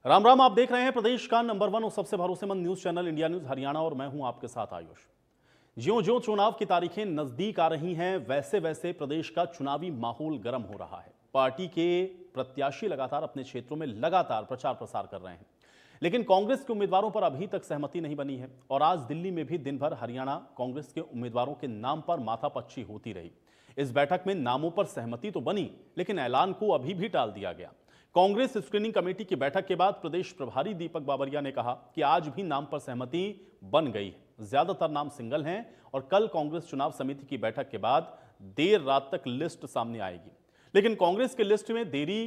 राम राम। आप देख रहे हैं प्रदेश का नंबर 1 और सबसे भरोसेमंद news channel India news Haryana और मैं हूं आपके साथ आयुष। ज्यों-ज्यों चुनाव की तारीखें नजदीक आ रही हैं वैसे-वैसे प्रदेश का चुनावी माहौल गर्म हो रहा है। पार्टी के प्रत्याशी लगातार अपने क्षेत्रों में लगातार प्रचार प्रसार कर रहे हैं, लेकिन कांग्रेस के उम्मीदवारों पर अभी तक सहमति नहीं बनी है और आज दिल्ली में भी दिन भर हरियाणा कांग्रेस के उम्मीदवारों के नाम पर माथापच्ची होती रही। इस बैठक में नामों पर सहमति तो बनी, लेकिन ऐलान को अभी भी टाल दिया गया। कांग्रेस स्क्रीनिंग कमेटी की बैठक के बाद प्रदेश प्रभारी दीपक बाबरिया ने कहा कि आज भी नाम पर सहमति बन गई है। ज्यादातर नाम सिंगल हैं और कल कांग्रेस चुनाव समिति की बैठक के बाद देर रात तक लिस्ट सामने आएगी। लेकिन कांग्रेस के लिस्ट में देरी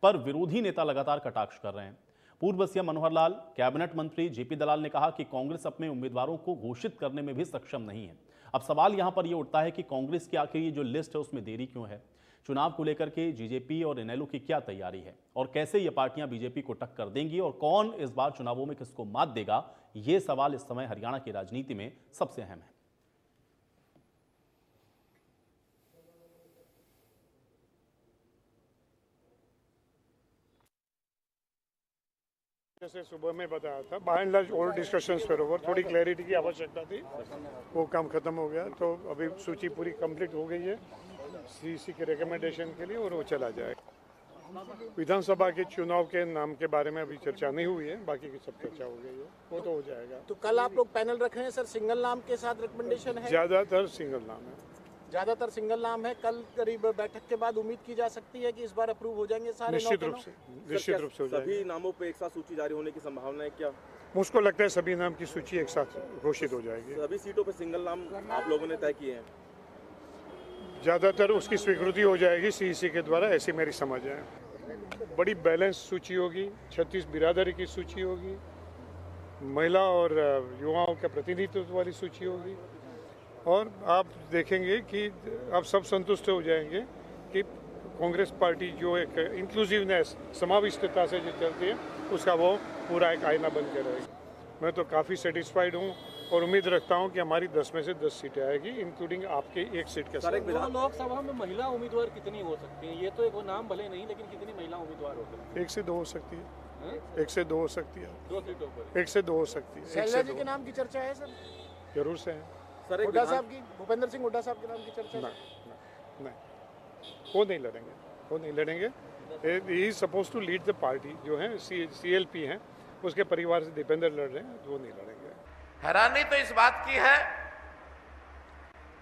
पर विरोधी नेता लगातार कटाक्ष कर रहे हैं। पूर्व सीएम मनोहर लाल, कैबिनेट मंत्री जेपी दलाल ने कहा कि कांग्रेस अपने उम्मीदवारों को घोषित करने में भी सक्षम नहीं है। अब सवाल यहां पर यह उठता है कि कांग्रेस की आखिर ये जो लिस्ट है उसमें देरी क्यों है? चुनाव को लेकर के जेजेपी और इनेलो की क्या तैयारी है और कैसे ये पार्टियां बीजेपी को टक्कर देंगी और कौन इस बार चुनावों में किसको मात देगा, ये सवाल इस समय हरियाणा की राजनीति में सबसे अहम है। जैसे सुबह में बताया था, by and large all discussions पर ओवर, थोड़ी क्लैरिटी की आवश्यकता थी, वो काम खत्म हो गया। तो अभी सूची पूरी कंप्लीट हो गई है सीसी के रिकमेंडेशन के लिए और वो चला जाएगा। विधानसभा के चुनाव के नाम के बारे में अभी चर्चा नहीं हुई है, बाकी की सब चर्चा हो गई है, वो तो हो जाएगा। तो कल आप लोग पैनल रख रहे हैं सर, सिंगल नाम के साथ रिकमेंडेशन है? ज्यादातर सिंगल नाम है। ज्यादातर सिंगल नाम है। कल करीब बैठक के बाद उम्मीद की जा सकती है कि इस बार अप्रूव हो जाएंगे सारे? निश्चित रूप से हो जाएगा। सभी नामों पे एक साथ सूची जारी होने की संभावना है क्या? मुझको लगता है सभी नाम की सूची एक साथ घोषित हो जाएगी। सभी सीटों पे सिंगल नाम आप लोगों ने तय किए हैं? ज़्यादातर उसकी स्वीकृति हो जाएगी सीईसी के द्वारा, ऐसी मेरी समझ है। बड़ी बैलेंस सूची होगी, 36 बिरादरी की सूची होगी, महिला और युवाओं के प्रतिनिधित्व वाली सूची होगी और आप देखेंगे कि आप सब संतुष्ट हो जाएंगे कि कांग्रेस पार्टी जो एक इंक्लूसिवनेस, समाविष्टता से जो चलती है, उसका वो पूरा एक आईना बन के रहेगा। मैं तो काफ़ी सेटिस्फाइड हूँ और उम्मीद रखता हूं कि हमारी 10 में से 10 सीटें आएगी, इंक्लूडिंग आपके एक सीट के साथ। लोकसभा में महिला उम्मीदवार कितनी हो सकती हैं? ये तो एक नाम भले नहीं, लेकिन कितनी महिला उम्मीदवार हो सकती है? 1 से 2 हो सकती है। 1 से 2 हो सकती है। 2 सीटों पर 1 से 2 हो सकती है। शैलजा जी के नाम की चर्चा है सर? जरूर से है सर। हुड्डा साहब की, भूपेंद्र सिंह हुड्डा साहब के नाम की चर्चा है? नहीं, वो नहीं लड़ेंगे, वो नहीं लड़ेंगे। He is suppose to lead the party. जो है CLP हैं, उसके परिवार से दीपेंद्र लड़ रहे हैं, वो नहीं लड़ेंगे। हैरानी तो इस बात की है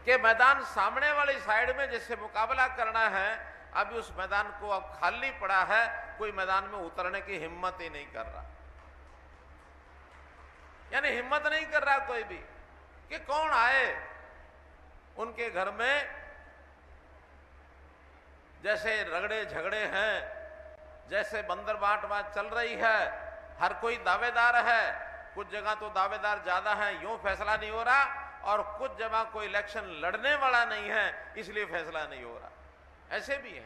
कि मैदान सामने वाली साइड में जिससे मुकाबला करना है, अभी उस मैदान को अब खाली पड़ा है, कोई मैदान में उतरने की हिम्मत ही नहीं कर रहा। यानी हिम्मत नहीं कर रहा कोई भी कि कौन आए उनके घर में। जैसे रगड़े झगड़े हैं, जैसे बंदर बांट चल रही है, हर कोई दावेदार है। कुछ जगह तो दावेदार ज्यादा हैं, यूं फैसला नहीं हो रहा, और कुछ जगह कोई इलेक्शन लड़ने वाला नहीं है, इसलिए फैसला नहीं हो रहा। ऐसे भी है।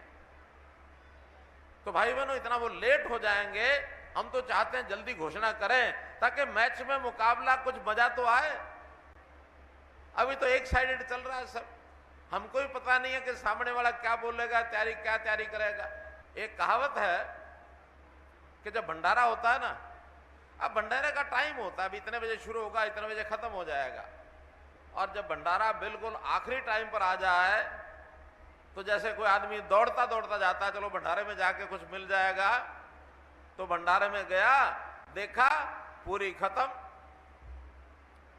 तो भाई बहनों, इतना वो लेट हो जाएंगे। हम तो चाहते हैं जल्दी घोषणा करें ताकि मैच में मुकाबला कुछ मजा तो आए। अभी तो एक साइडेड चल रहा है सब। हमको भी पता नहीं है कि सामने वाला क्या बोलेगा, क्या तैयारी करेगा। एक कहावत है कि जब भंडारा होता है ना, अब भंडारे का टाइम होता है, अभी इतने बजे शुरू होगा, इतने बजे खत्म हो जाएगा। और जब भंडारा बिल्कुल आखिरी टाइम पर आ जाए, तो जैसे कोई आदमी दौड़ता दौड़ता जाता है, चलो भंडारे में जाके कुछ मिल जाएगा, तो भंडारे में गया, देखा पूरी खत्म,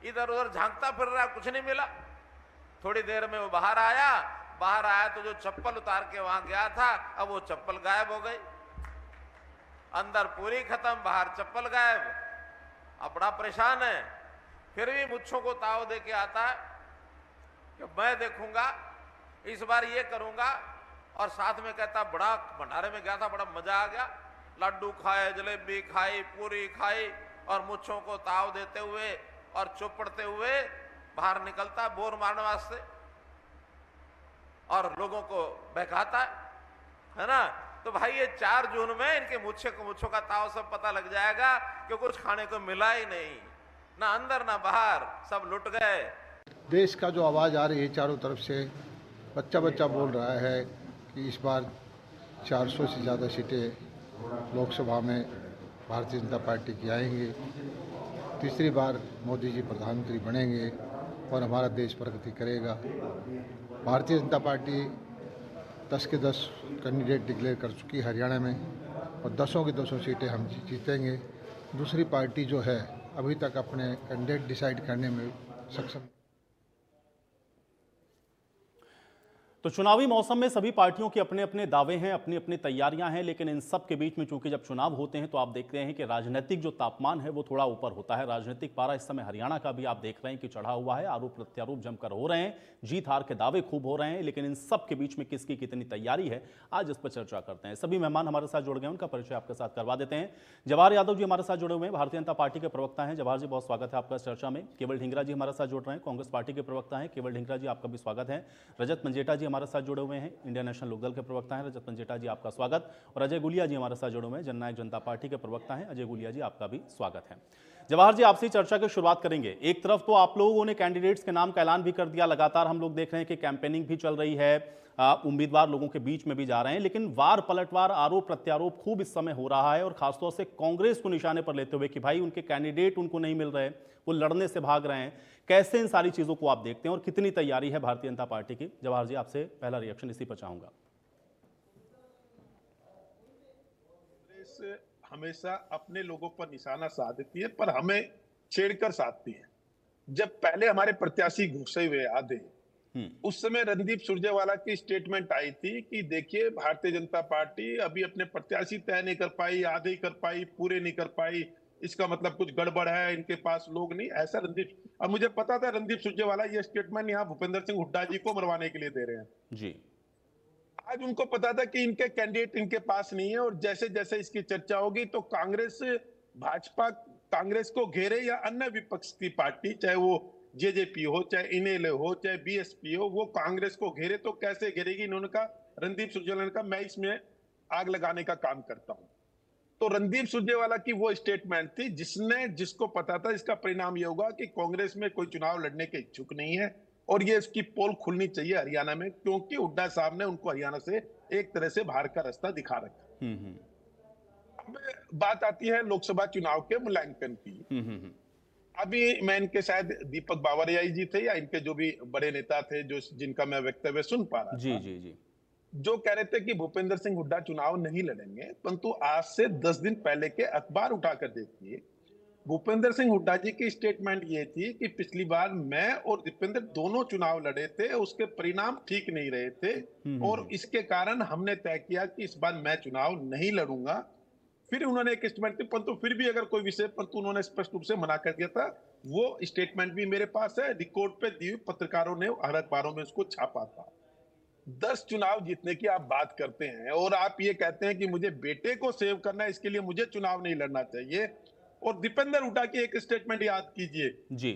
इधर उधर झांकता फिर रहा, कुछ नहीं मिला। थोड़ी देर में वो बाहर आया तो जो चप्पल उतार के वहां गया था, अब वो चप्पल गायब हो गई। अंदर पूरी खत्म, बाहर चप्पल गायब। अब बड़ा परेशान है। फिर भी मुच्छों को ताव दे के आता है कि मैं देखूंगा, इस बार ये करूंगा। और साथ में कहता, बड़ा भंडारे में गया था, बड़ा मजा आ गया, लड्डू खाए, जलेबी खाई, पूरी खाई, और मुच्छों को ताव देते हुए और चौपड़ते हुए बाहर निकलता बोर मारने वास्ते और लोगों को बहकाता है ना। तो भाई ये 4 जून में इनके मुच्छों का ताव सब पता लग जाएगा कि कुछ खाने को मिला ही नहीं, ना अंदर ना बाहर, सब लुट गए। देश का जो आवाज़ आ रही है चारों तरफ से, बच्चा बोल रहा है कि इस बार 400 से ज़्यादा सीटें लोकसभा में भारतीय जनता पार्टी की आएंगे। तीसरी बार मोदी जी प्रधानमंत्री बनेंगे और हमारा देश प्रगति करेगा। भारतीय जनता पार्टी 10 के 10 कैंडिडेट डिक्लेयर कर चुकी है हरियाणा में और 10 की 10 सीटें हम जीतेंगे। दूसरी पार्टी जो है अभी तक अपने कैंडिडेट डिसाइड करने में सक्षम। तो चुनावी मौसम में सभी पार्टियों के अपने अपने दावे हैं, अपनी अपनी तैयारियां हैं, लेकिन इन सब के बीच में चूंकि जब चुनाव होते हैं तो आप देखते हैं कि राजनीतिक जो तापमान है वो थोड़ा ऊपर होता है। राजनीतिक पारा इस समय हरियाणा का भी आप देख रहे हैं कि चढ़ा हुआ है, आरोप प्रत्यारोप जमकर हो रहे हैं, जीत हार के दावे खूब हो रहे हैं, लेकिन इन सब के बीच में किसकी कितनी तैयारी है आज इस पर चर्चा करते हैं। सभी मेहमान हमारे साथ जुड़ गए, उनका परिचय आपके साथ करवा देते हैं। जवाहर यादव जी हमारे साथ जुड़े हुए हैं, भारतीय जनता पार्टी के प्रवक्ता हैं। जवाहर जी, बहुत स्वागत है आपका चर्चा में। केवल ढींगरा जी हमारे साथ जुड़ रहे हैं, कांग्रेस पार्टी के प्रवक्ता हैं। केवल ढींगरा जी, आपका भी स्वागत है। रजत मंजेठा जी हमारे साथ जुड़े हुए हैं, इंडिया नेशनल लोकदल के प्रवक्ता हैं। रजत मंजेठा जी, आपका स्वागत। और अजय गुलिया जी हमारे साथ जुड़े हुए हैं, जननायक जनता पार्टी के प्रवक्ता हैं। अजय गुलिया जी, आपका भी स्वागत है। जवाहर जी, आपसे चर्चा की शुरुआत करेंगे। एक तरफ तो आप लोगों ने कैंडिडेट्स के नाम का ऐलान भी कर दिया, लगातार हम लोग देख रहे हैं कि कैंपेनिंग भी चल रही है, उम्मीदवार लोगों के बीच में भी जा रहे हैं, लेकिन वार पलटवार आरोप प्रत्यारोप खूब इस समय हो रहा है और खासतौर से कांग्रेस को निशाने पर लेते हुए कि भाई उनके कैंडिडेट उनको नहीं मिल रहे, वो लड़ने से भाग रहे हैं। कैसे इन सारी चीजों को आप देखते हैं और कितनी तैयारी है भारतीय जनता पार्टी की? जवाहर जी, आपसे पहला रिएक्शन इसी पर चाहूंगा। हमेशा अपने लोगों पर निशाना साधती है, पर हमें छेड़कर साधती है। जब पहले हमारे प्रत्याशी घुसे हुए आधे, उस समय रणदीप सुरजेवाला की स्टेटमेंट आई थी कि देखिए भारतीय जनता पार्टी अभी अपने प्रत्याशी तय नहीं कर पाई, आधे ही कर पाई, पूरे नहीं कर पाई, इसका मतलब कुछ गड़बड़ है, इनके पास लोग नहीं, ऐसा रणदीप। अब मुझे पता था रणदीप सुरजेवाला ये स्टेटमेंट यहाँ भूपेंद्र सिंह हुड्डा जी को मरवाने के लिए दे रहे हैं जी। आज उनको पता था कि इनके कैंडिडेट इनके पास नहीं है और जैसे जैसे इसकी चर्चा होगी तो कांग्रेस भाजपा कांग्रेस को घेरे या अन्य विपक्ष की पार्टी, चाहे वो जेजेपी हो, चाहे इनेलो हो, चाहे बीएसपी हो, वो कांग्रेस को घेरे तो कैसे घेरेगी? इन्होंने कहा, रणदीप सुरजेवाला ने कहा, मैं इसमें आग लगाने का काम करता हूं। तो रणदीप सुरजेवाला की वो स्टेटमेंट थी जिसको पता था इसका परिणाम ये होगा कि कांग्रेस में कोई चुनाव लड़ने के इच्छुक नहीं है और ये इसकी पोल खुलनी चाहिए हरियाणा में, क्योंकि हुड्डा साहब ने उनको हरियाणा से एक तरह से बाहर का रास्ता दिखा रखा। अब बात आती है लोकसभा चुनाव के मूल्यांकन की। अभी मैं इनके शायद दीपक बावरिया जी थे या इनके जो भी बड़े नेता थे जो जिनका मैं वक्तव्य सुन पा रहा था, जी, जो कह रहे थे कि भूपेंद्र सिंह हुड्डा चुनाव नहीं लड़ेंगे, परंतु आज से 10 दिन पहले के अखबार उठाकर देखिए, भूपेंद्र सिंह हुड्डा जी की स्टेटमेंट ये थी कि पिछली बार मैं और दीपेंद्र दोनों चुनाव लड़े थे, उसके परिणाम ठीक नहीं रहे थे और इसके कारण हमने तय किया कि इस बार मैं चुनाव नहीं लड़ूंगा। फिर उन्होंने एक स्टेटमेंट दी, परंतु फिर भी अगर कोई विषय, परंतु उन्होंने स्पष्ट रूप से मना कर दिया था। वो स्टेटमेंट भी मेरे पास है, रिकॉर्ड पे दी हुई, पत्रकारों ने हर अखबारों में उसको छापा था। 10 चुनाव जीतने की आप बात करते हैं और आप ये कहते हैं कि मुझे बेटे को सेव करना है, इसके लिए मुझे चुनाव नहीं लड़ना चाहिए। और दीपेंद्र हुड्डा की एक स्टेटमेंट याद कीजिए जी,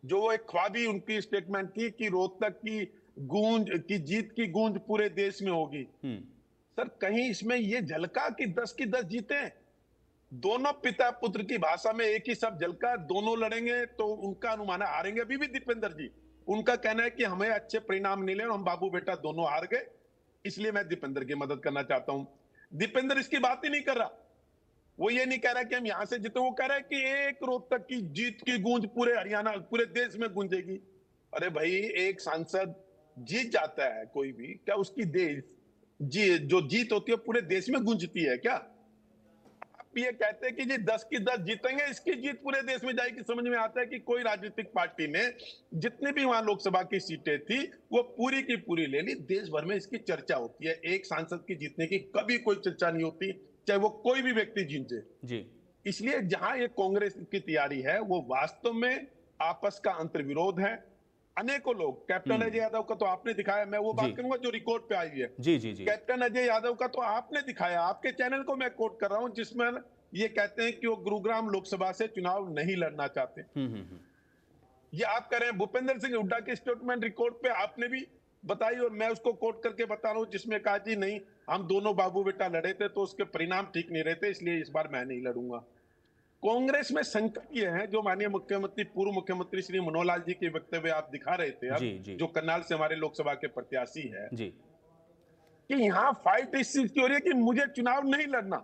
जो वो एक ख्वाबी उनकी स्टेटमेंट थी कि रोहतक की गूंज की जीत की गूंज पूरे देश में होगी। सर, कहीं इसमें ये झलका कि 10 की 10 जीते? दोनों पिता पुत्र की भाषा में एक ही शब्द झलका, दोनों लड़ेंगे तो उनका अनुमान है हारेंगे। अभी भी दीपेंद्र जी, उनका कहना है कि हमें अच्छे परिणाम नहीं ले, हम बाबू बेटा दोनों हार गए, इसलिए मैं दीपेंद्र की मदद करना चाहता हूं। दीपेंद्र इसकी बात ही नहीं कर रहा। वो ये नहीं कह रहा कि हम यहां से जीते, वो कह रहा है कि एक रोहतक की जीत की गूंज पूरे हरियाणा, पूरे देश में गूंजेगी। अरे भाई, एक सांसद जीत जाता है कोई भी, क्या उसकी जो जीत होती है पूरे देश में गूंजती है क्या? आप ये कहते हैं कि जी 10 की 10 जीतेंगे, इसकी जीत पूरे देश में जाएगी। समझ में आता है कि कोई राजनीतिक पार्टी ने जितनी भी वहां लोकसभा की सीटें थी वो पूरी की पूरी ले ली, देश भर में इसकी चर्चा होती है। एक सांसद की जीतने की कभी कोई चर्चा नहीं होती, चाहे वो कोई भी व्यक्ति जीते जी। इसलिए जहां ये कांग्रेस की तैयारी है वो वास्तव में आपस का अंतर्विरोध है। अनेकों लोग, कैप्टन अजय यादव का तो आपने दिखाया, मैं वो बात करूंगा जो रिकॉर्ड पे आई है। जी। कैप्टन अजय यादव का तो आपने दिखाया, आपके चैनल को मैं कोट कर रहा हूं, जिसमें ये कहते हैं कि वो गुरुग्राम लोकसभा से चुनाव नहीं लड़ना चाहते। ये आप कह रहे हैं। भूपेंद्र सिंह हुड्डा की स्टेटमेंट रिकॉर्ड पे आपने भी बताई और मैं उसको कोट करके बता रहा हूं, जिसमें कहा जी नहीं, हम दोनों बाबू बेटा लड़े थे तो उसके परिणाम ठीक नहीं रहते, इसलिए इस बार मैं नहीं लड़ूंगा। कांग्रेस में संकट ये है, जो माननीय मुख्यमंत्री, पूर्व मुख्यमंत्री श्री मनोहर लाल जी के वक्तव्य आप दिखा रहे थे, अब जो करनाल से हमारे लोकसभा के प्रत्याशी है, कि यहाँ फाइट इस चीज की हो रही है कि मुझे चुनाव नहीं लड़ना।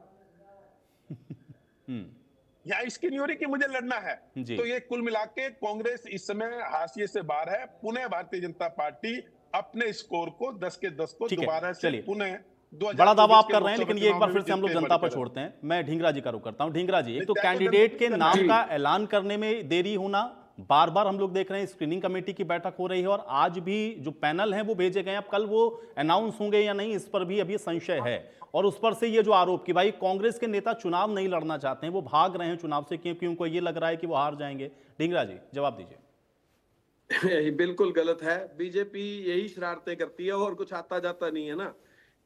या इसकी नहीं हो रही कि मुझे लड़ना है। जी। तो ये कुल मिला के कांग्रेस इस समय हाशिए से बाहर है। पुनः भारतीय जनता पार्टी अपने स्कोर को 10 के 10 को ठीक है, दोबारा से चलिए। पुनः बड़ा दावा आप कर रहे हैं, लेकिन ये एक बार फिर से हम लोग जनता पर छोड़ते हैं। मैं ढींगरा जी का रुख करता हूं। ढींगरा जी, एक तो कैंडिडेट के नाम का ऐलान करने में देरी होना, बार बार हम लोग देख रहे हैं स्क्रीनिंग कमेटी की बैठक हो रही है और आज भी जो पैनल हैं वो भेजे गए हैं। अब कल वो अनाउंस होंगे या नहीं, इस पर भी अभी संशय है। और उस पर से ये जो आरोप कि भाई कांग्रेस के नेता चुनाव नहीं लड़ना चाहते हैं, वो भाग रहे हैं चुनाव से क्योंकि उनको ये लग रहा है कि वो हार जाएंगे। ढींगरा जी, जवाब दीजिए। बिल्कुल गलत है। बीजेपी यही शरारतें करती है और कुछ आता जाता नहीं है ना।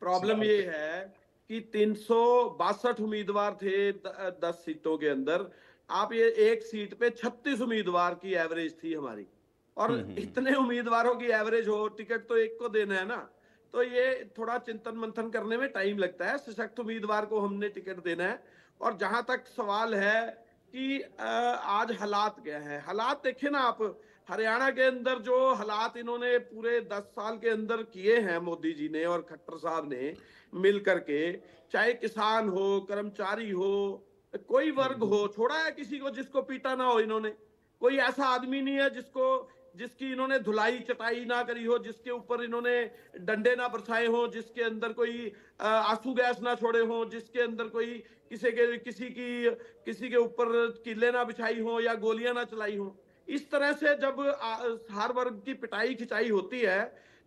प्रॉब्लम ये है कि 362 उम्मीदवार थे 10 सीटों के अंदर। आप ये एक सीट पे 36 उम्मीदवार की एवरेज थी हमारी, और इतने उम्मीदवारों की एवरेज हो, टिकट तो एक को देना है ना। तो ये थोड़ा चिंतन मंथन करने में टाइम लगता है। सशक्त उम्मीदवार को हमने टिकट देना है। और जहां तक सवाल है कि आज हालात क्या है, हालात देखे ना आप। हरियाणा के अंदर जो हालात इन्होंने पूरे 10 साल के अंदर किए हैं मोदी जी ने और खट्टर साहब ने मिल करके, चाहे किसान हो, कर्मचारी हो, कोई वर्ग हो, छोड़ा है किसी को जिसको पीटा ना हो इन्होंने। कोई ऐसा आदमी नहीं है जिसकी इन्होंने धुलाई चटाई ना करी हो, जिसके ऊपर इन्होंने डंडे ना बरसाए हो, जिसके अंदर कोई आंसू गैस ना छोड़े हो, जिसके अंदर कोई किसी के ऊपर किले ना बिछाई हो या गोलियां ना चलाई हो। इस तरह से जब हर वर्ग की पिटाई खिंचाई होती है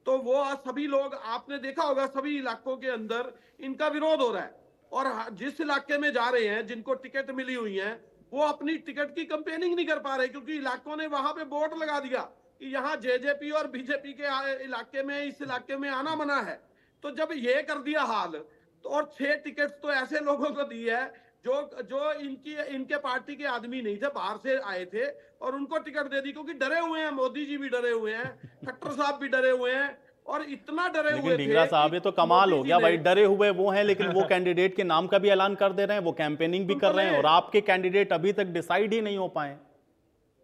तो वो सभी लोग, आपने देखा होगा सभी इलाकों के अंदर इनका विरोध हो रहा है। और जिस इलाके में जा रहे हैं, जिनको टिकट मिली हुई है, वो अपनी टिकट की कंपेनिंग नहीं कर पा रहे क्योंकि इलाकों ने वहां पे बोर्ड लगा दिया कि यहाँ जेजेपी और बीजेपी के इलाके में, इस इलाके में आना मना है। तो जब ये कर दिया हाल, तो और 6 टिकट तो ऐसे लोगों को दी है जो इनके पार्टी के आदमी नहीं थे, बाहर से आए थे, और उनको टिकट दे दी क्योंकि डरे हुए हैं। मोदी जी भी डरे हुए हैं, खट्टर साहब भी डरे हुए हैं, और इतना डरे हुए थे। ढींगरा साहब, ये तो कमाल हो गया भाई। डरे हुए वो हैं, लेकिन वो कैंडिडेट के नाम का भी ऐलान कर दे रहे हैं, वो कैंपेनिंग भी कर रहे हैं, और आपके कैंडिडेट अभी तक डिसाइड ही नहीं हो पाए।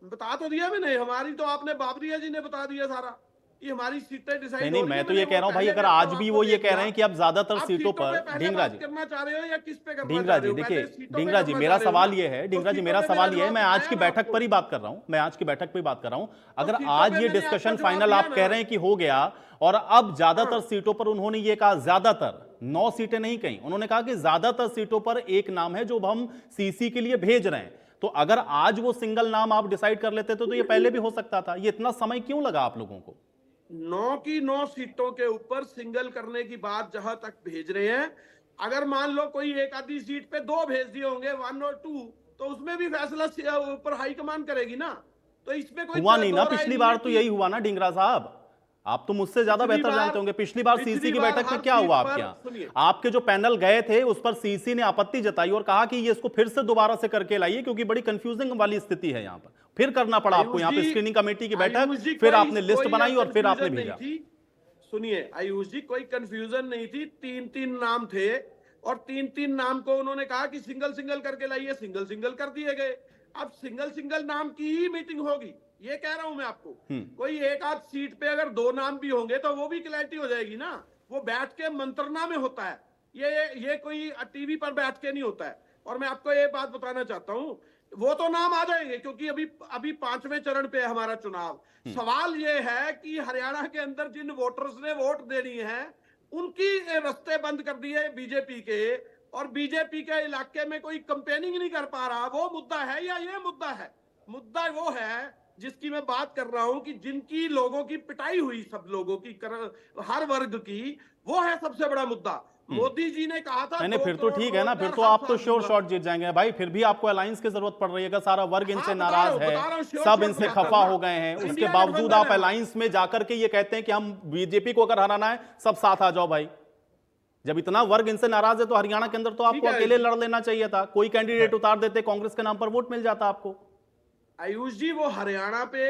बता तो दिया मैंने, हमारी तो आपने बाबरिया जी ने बता दिया सारा कि हमारी सीटें डिसाइड। नहीं, मैं तो ये कह रहा हूं भाई, अगर आज भी वो ये कह रहे हैं कि अब ज्यादातर सीटों पर, ढींगरा जी करना चाह रहे हो या किस पे करना ढींगरा जी, देखिए ढींगरा जी, मेरा सवाल ये है, ढींगरा जी मेरा सवाल ये है, मैं आज की बैठक पर ही बात कर रहा हूं, मैं आज की बैठक पर ही बात कर रहा हूं। अगर आज ये डिस्कशन फाइनल आप कह रहे हैं कि हो गया, और अब ज्यादातर सीटों पर उन्होंने ये कहा, ज्यादातर 9 सीटें नहीं कहीं, उन्होंने कहा कि ज्यादातर सीटों पर एक नाम है जो हम सीसी के लिए भेज रहे हैं। तो अगर आज वो सिंगल नाम आप डिसाइड कर लेते तो ये पहले भी हो सकता था। ये इतना समय क्यों लगा आप लोगों को? 9 की 9 सीटों के ऊपर सिंगल करने की बात जहां तक भेज रहे हैं, अगर मान लो कोई एक आधी सीट पे 2 भेज दिए होंगे, 1 और 2, तो उसमें भी फैसला ऊपर हाईकमान करेगी ना। तो इसमें कोई हुआ नहीं ना, पिछली बार तो यही हुआ ना ढींगरा साहब। आप तो मुझसे ज्यादा बेहतर जानते होंगे। पिछली बार सीसी की बैठक में क्या हुआ आपके यहाँ? आपके जो पैनल गए थे उस पर सीसी ने आपत्ति जताई और कहा कि ये इसको फिर से दोबारा से करके लाइए क्योंकि बड़ी कंफ्यूजिंग वाली स्थिति है यहाँ पर। फिर करना पड़ा आपको यहाँ पे स्क्रीनिंग कमेटी की बैठक, फिर आपने लिस्ट बनाई और फिर आपने भेजा। सुनिए आयुष जी, कोई कंफ्यूजन नहीं थी। 3-3 नाम थे और 3-3 नाम को उन्होंने कहा कि सिंगल सिंगल करके लाइए, सिंगल सिंगल कर दिए गए। अब सिंगल सिंगल नाम की ही मीटिंग होगी, ये कह रहा हूं मैं आपको। कोई एक आध सीट पे अगर 2 नाम भी होंगे तो वो भी क्लैरिटी हो जाएगी ना। वो बैठ के मंत्रणा में होता है, ये कोई टीवी पर बैठ के नहीं होता है। और मैं आपको ये बात बताना चाहता हूं, वो तो नाम आ जाएंगे क्योंकि अभी 5वें चरण पे है हमारा चुनाव। सवाल ये है कि हरियाणा के अंदर जिन वोटर्स ने वोट देनी है उनकी रास्ते बंद कर दिए बीजेपी के, और बीजेपी के इलाके में कोई कंपेनिंग नहीं कर पा रहा। वो मुद्दा है या ये मुद्दा है? मुद्दा वो है जिसकी मैं बात कर रहा हूं कि जिनकी लोगों की पिटाई हुई, सब लोगों की हर वर्ग की, वो है सबसे बड़ा मुद्दा। मोदी जी ने कहा था नहीं, फिर तो ठीक है ना, फिर तो आप तो श्योर शॉट जीत जाएंगे भाई। फिर भी आपको अलायंस की जरूरत पड़ रही है, सारा वर्ग इनसे नाराज है, सब इनसे खफा हो गए हैं, उसके बावजूद आप अलायंस में जाकर के ये कहते हैं कि हम बीजेपी को अगर हराना है सब साथ आ जाओ भाई। जब इतना वर्ग इनसे नाराज है तो हरियाणा के अंदर तो आपको अकेले लड़ लेना चाहिए था, कोई कैंडिडेट उतार देते, कांग्रेस के नाम पर वोट मिल जाता आपको। आयुष जी, वो हरियाणा पे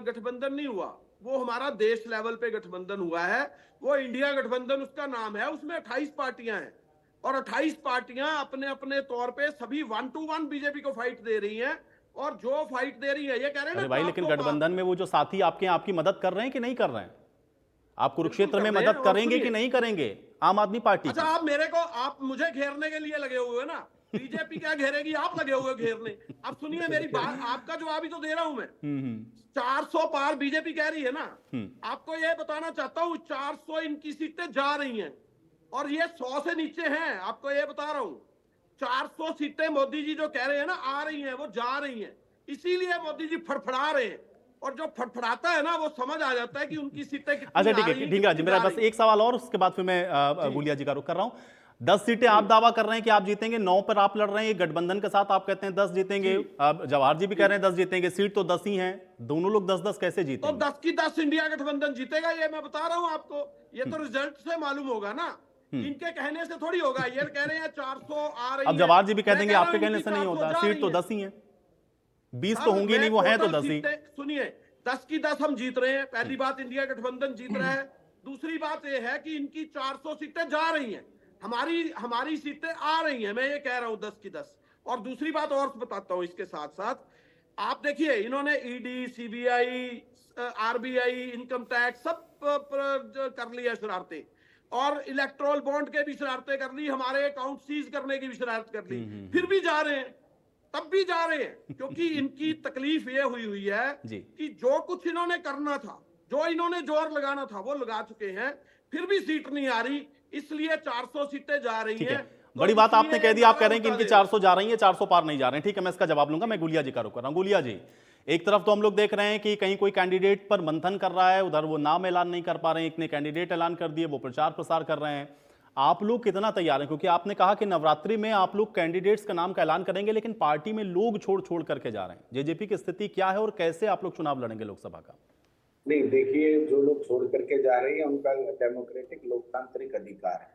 गठबंधन नहीं हुआ, वो हमारा देश लेवल पे गठबंधन हुआ है। वो इंडिया गठबंधन उसका नाम है, उसमें 28 पार्टियां हैं और 28 पार्टियां अपने अपने तौर पे सभी 1 to 1 बीजेपी को फाइट दे रही हैं। और जो फाइट दे रही है, ये कह रहे हैं ना भाई, लेकिन गठबंधन में वो जो साथी आपकी मदद कर रहे हैं कि नहीं कर रहे हैं? आप कुरुक्षेत्र में मदद करेंगे कि नहीं करेंगे आम आदमी पार्टी? अच्छा, आप मुझे घेरने के लिए लगे हुए हैं ना। बीजेपी क्या घेरेगी, आप लगे हुए घेरने। अब सुनिए मेरी बात, आपका जवाब ही तो दे रहा हूं मैं। 400 पार बीजेपी कह रही है ना, आपको यह बताना चाहता हूं 400 इनकी सीटें जा रही हैं और ये 100 से नीचे हैं, आपको यह बता रहा हूं। 400 सीटें मोदी जी जो कह रहे हैं ना आ रही हैं, वो जा रही हैं, इसीलिए मोदी जी फड़फड़ा रहे हैं। और जो फड़फड़ाता है ना वो समझ आ जाता है कि उनकी सीटें कितनी अच्छा ठीक आ रही है हैं, ढींगरा जी, कितनी मेरा जा बस रही हैं। एक सवाल और, उसके बाद फिर मैं गुलिया जी का रुख कर रहा हूं। 10 सीटें आप दावा कर रहे हैं कि आप जीतेंगे, 9 पर आप लड़ रहे हैं गठबंधन के साथ, आप कहते हैं 10 जीतेंगे, अब जवाहर जी भी कह रहे हैं 10 जीतेंगे, सीट तो 10 ही हैं, दोनों लोग 10-10 कैसे तो जीतेंगे? 10 की 10 इंडिया गठबंधन जीतेगा, ये मैं बता रहा हूं आपको। ये तो रिजल्ट से मालूम होगा ना, इनके कहने से थोड़ी होगा। ये कह रहे हैं 400 आ रही अब है, जवाहर जी भी कह मैं देंगे रहा आपके हूं कहने इनकी से नहीं 400 होता, जा सीट रही तो हैं। 10 ही है, 20 सर, तो होंगी मैं नहीं, वो हैं तो टोटल 10 ही। सीटें सुनिए, 10 की 10 हम जीत रहे हैं, पहली बात इंडिया गठबंधन जीत रहा है। दूसरी बात यह है कि इनकी 400 सीटें जा रही हैं, हमारी सीटें आ रही हैं, मैं ये कह रहा हूं 10 की 10। और दूसरी बात और बताता हूं इसके साथ साथ, आप देखिए इन्होंने ED, CBI, RBI, income tax सब कर लिया शरारतें, और इलेक्ट्रोल बॉन्ड के भी शरारतें कर ली, हमारे अकाउंट सीज करने की भी शरारत कर ली, फिर भी जा रहे हैं, तब भी जा रहे हैं, क्योंकि इनकी तकलीफ ये हुई है कि जो कुछ इन्होंने करना था, जो इन्होंने जोर लगाना था वो लगा चुके हैं, फिर भी सीट नहीं आ रही, इसलिए 400 सीटें जा रही ठीक हैं। है, तो बड़ी बात आपने इसलिए कह दी, आप कह रहे हैं कि बता इनकी दे 400 जा रही है, 400 पार नहीं जा रहे हैं। ठीक है, मैं इसका जवाब लूंगा। मैं गुलिया जी का रुख कर रहा हूं। गुलिया जी, एक तरफ तो हम लोग देख रहे हैं कि कहीं कोई कैंडिडेट पर मंथन कर रहा है, उधर वो नाम ऐलान नहीं कर पा रहे हैं, एक ने कैंडिडेट ऐलान कर दिए, वो प्रचार प्रसार कर रहे हैं। आप लोग कितना तैयार हैं? क्योंकि आपने कहा कि नवरात्रि में आप लोग कैंडिडेट्स का नाम का ऐलान करेंगे, लेकिन पार्टी में लोग छोड़ छोड़ करके जा रहे हैं। जेजेपी की स्थिति क्या है और कैसे आप लोग चुनाव लड़ेंगे लोकसभा का? नहीं, देखिए, जो लोग छोड़ करके जा रहे हैं उनका डेमोक्रेटिक लोकतांत्रिक अधिकार है,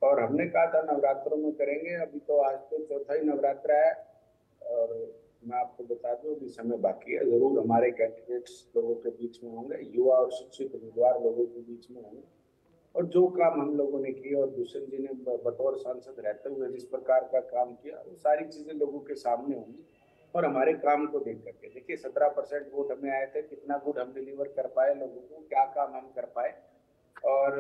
और हमने कहा था नवरात्रों में करेंगे। अभी तो आज तो चौथा ही नवरात्र है, और मैं आपको बता दूं अभी समय बाकी है। जरूर हमारे कैंडिडेट्स लोगों के बीच में होंगे, युवा और शिक्षित उम्मीदवार लोगों के बीच में होंगे, और जो काम हम लोगों ने किए और भूषण जी ने बतौर सांसद रहते हुए जिस प्रकार का काम किया, वो सारी चीजें लोगों के सामने होंगी। और हमारे काम को देख करके देखिए, 17% वोट हमें आए थे, कितना गुड हम डिलीवर कर पाए लोगों को, क्या काम हम कर पाए। और